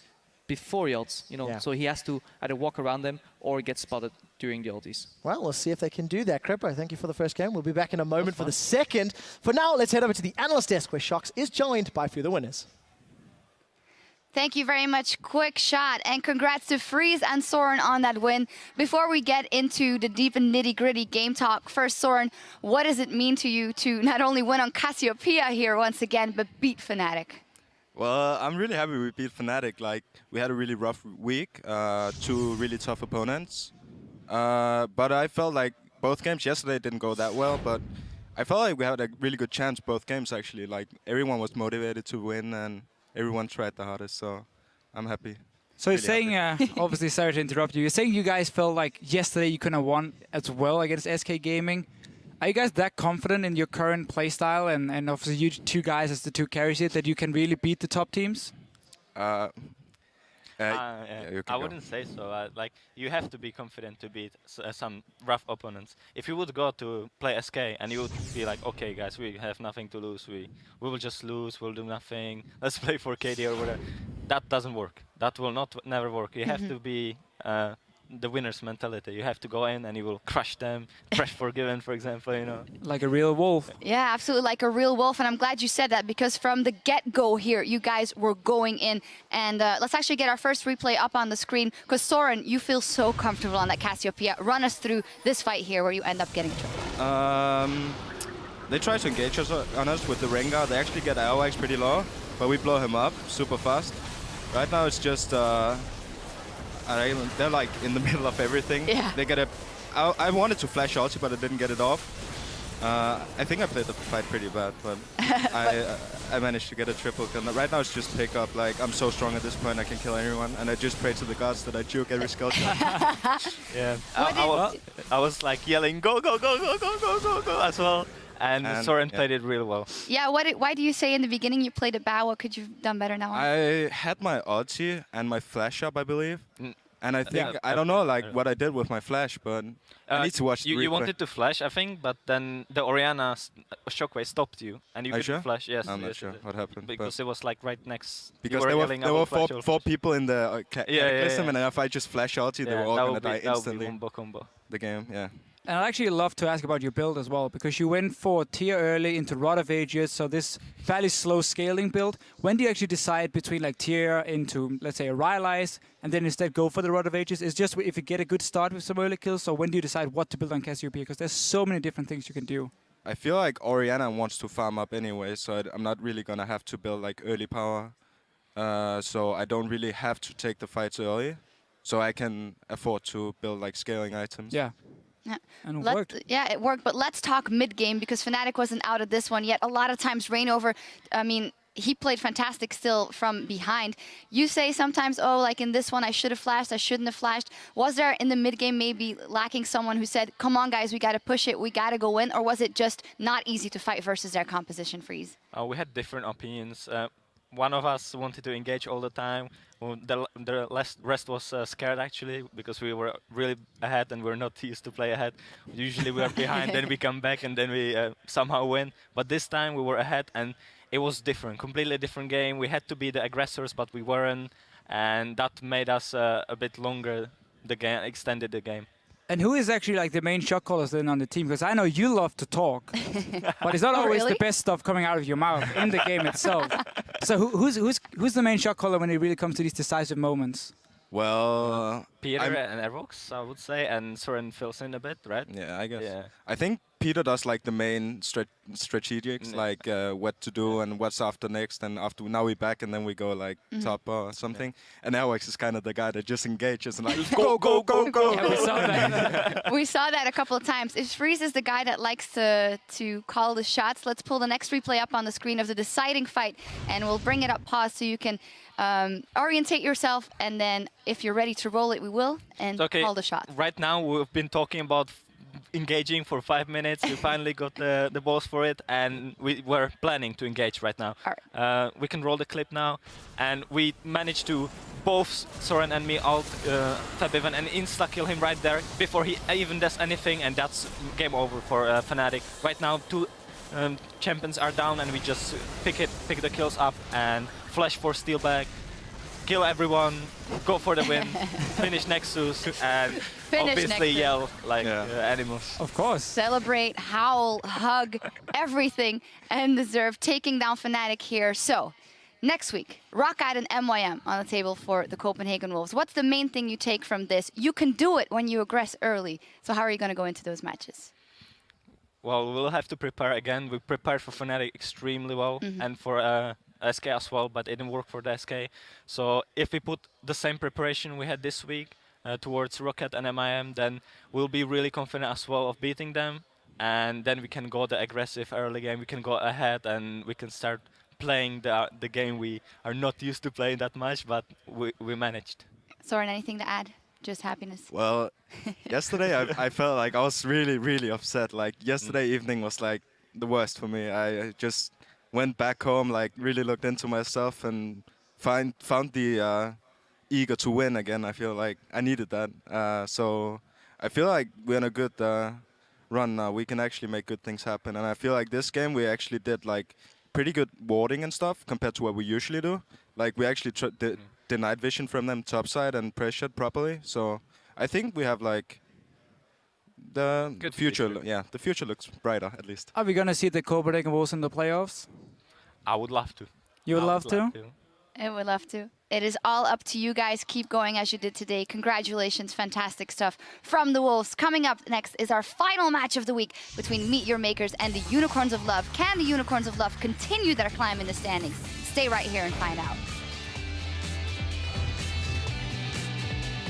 S2: before he ults, you know, so he has to either walk around them or get spotted during the ultis.
S1: Well, we'll see if they can do that. Crepo, thank you for the first game. We'll be back in a moment for the second. For now, let's head over to the analyst desk, where Shox is joined by a few of the winners.
S4: Thank you very much. Quick shot, and congrats to Freeze and Soren on that win. Before we get into the deep and nitty-gritty game talk, first, Soren, what does it mean to you to not only win on Cassiopeia here once again, but beat Fnatic?
S5: Well, I'm really happy we beat Fnatic. Like, we had a really rough week, 2 really tough opponents. But I felt like both games yesterday didn't go that well, but I felt like we had a really good chance both games, actually. Like, everyone was motivated to win, and everyone tried the hardest, so I'm happy.
S6: So you're saying, obviously, sorry to interrupt you, you're saying you guys felt like yesterday you couldn't have won as well against SK Gaming. Are you guys that confident in your current playstyle, and obviously you two guys as the two carries here, that you can really beat the top teams?
S5: Yeah, you can
S7: I
S5: go.
S7: wouldn't say so. Like, you have to be confident to beat some rough opponents. If you would go to play SK and you would be like, okay, guys, we have nothing to lose. We will just lose. We'll do nothing. Let's play for KD or whatever. That doesn't work. That will never work. You have to be the winner's mentality. You have to go in and you will crush them. Crush Forgiven, for example, you know.
S6: Like a real wolf.
S4: Yeah, absolutely, like a real wolf, and I'm glad you said that, because from the get-go here, you guys were going in. And let's actually get our first replay up on the screen, because Soren, you feel so comfortable on that Cassiopeia. Run us through this fight here where you end up getting tripped.
S5: They try to engage us on us with the Rengar. They actually get our X pretty low, but we blow him up super fast. Right now it's just they're like in the middle of everything.
S4: Yeah.
S5: They get a. I wanted to flash ulti, but I didn't get it off. I think I played the fight pretty bad, but I managed to get a triple kill. Right now it's just pick up. Like, I'm so strong at this point, I can kill anyone, and I just pray to the gods that I juke every skill shot.
S7: Yeah. I was like yelling, go, go, go, go, go, go, go, go as well. And Soren played it really well.
S4: Yeah, why do you say in the beginning you played it bad? What could you have done better now?
S5: I had my ulti and my flash up, I believe. And I think, I don't know like what I did with my flash, but I need to watch the replay.
S7: You wanted to flash, I think, but then the Orianna shockwave stopped you. And you couldn't flash. Yes,
S5: I'm not sure what happened.
S7: Because it was like right next.
S5: Because there were four people in the cataclysm, and if I just flash ulti, they were all going to die instantly.
S7: That would be combo.
S5: The game, yeah.
S6: And I'd actually love to ask about your build as well, because you went for tier early into Rod of Ages, so this fairly slow scaling build. When do you actually decide between like tier into, let's say, a Rylai's, and then instead go for the Rod of Ages? It's just if you get a good start with some early kills, so when do you decide what to build on Cassiopeia? Because there's so many different things you can do.
S5: I feel like Orianna wants to farm up anyway, so I'm not really going to have to build like early power. So I don't really have to take the fights early, so I can afford to build like scaling items.
S6: Yeah.
S4: Yeah.
S6: And it worked.
S4: Yeah, it worked, but let's talk mid-game, because Fnatic wasn't out of this one yet. A lot of times Reignover, I mean, he played fantastic still from behind. You say sometimes, oh, like in this one I should have flashed, I shouldn't have flashed. Was there in the mid-game maybe lacking someone who said, come on guys, we got to push it, we got to go in, or was it just not easy to fight versus their composition Freeze?
S7: We had different opinions. One of us wanted to engage all the time. The rest was scared actually, because we were really ahead and we're not used to play ahead. Usually we are behind, then we come back and then we somehow win. But this time we were ahead, and it was different, completely different game. We had to be the aggressors, but we weren't, and that made us a bit longer the game, extended the game.
S6: And who is actually like the main shot callers then on the team? Because I know you love to talk, but it's not
S4: Oh,
S6: always
S4: really?
S6: the best stuff coming out of your mouth in the game itself. So who's the main shot caller when it really comes to these decisive moments?
S5: Well,
S7: Peter
S5: I'm-
S7: and Evox, I would say, and Soren fills in a bit, right?
S5: yeah, I guess.
S7: Yeah.
S5: I think Peter does like the main strategics,
S7: Yeah.
S5: like what to do and what's after next, and after now we're back and then we go like top or something. And Alex is kind of the guy that just engages and like go, go, go, go.
S6: Yeah, we saw that.
S4: We saw that a couple of times. If Freeze is the guy that likes to call the shots, let's pull the next replay up on the screen of the deciding fight, and we'll bring it up pause so you can orientate yourself, and then if you're ready to roll it, we will, and
S7: Okay,
S4: call the shot.
S7: right now we've been talking about engaging for 5 minutes. We finally got the balls for it, and we were planning to engage right now.
S4: All
S7: We can roll the clip now, and we managed to both Soren and me out Fabivan and insta-kill him right there before he even does anything, and that's game over for Fnatic. Right now, 2 champions are down, and we just pick the kills up and flash for steal back, kill everyone, go for the win, finish Nexus, and
S4: Finish
S7: obviously
S4: Nexus.
S7: yell like
S5: Yeah.
S7: animals.
S6: Of course.
S4: Celebrate, howl, hug, everything, and deserve taking down Fnatic here. So, next week, Rockeyed and MYM on the table for the Copenhagen Wolves. What's the main thing you take from this? You can do it when you aggress early. So how are you going to go into those matches?
S7: Well, we'll have to prepare again. We prepared for Fnatic extremely well, and for SK as well, but it didn't work for the SK. So if we put the same preparation we had this week towards Rocket and MIM, then we'll be really confident as well of beating them, and then we can go the aggressive early game. We can go ahead and we can start playing the game we are not used to playing that much, but we managed.
S4: Soren, anything to add? Just happiness.
S5: Well, yesterday I felt like I was really, really upset. Like yesterday evening was like the worst for me. I just went back home, like really looked into myself and found the eager to win again. I feel like I needed that. So I feel like we're in a good run now. We can actually make good things happen. And I feel like this game we actually did like pretty good warding and stuff compared to what we usually do. Like we actually denied vision from them topside and pressured properly. So I think we have like the
S7: Good
S5: future.
S7: future.
S5: Yeah, the future looks brighter at least.
S6: Are we gonna see the Copenhagen Wolves in the playoffs?
S7: I would love to.
S6: You would
S7: I
S6: love to?
S4: I would love to. It is all up to you guys. Keep going as you did today. Congratulations. Fantastic stuff from the Wolves. Coming up next is our final match of the week between Meet Your Makers and the Unicorns of Love. Can the Unicorns of Love continue their climb in the standings? Stay right here and find out.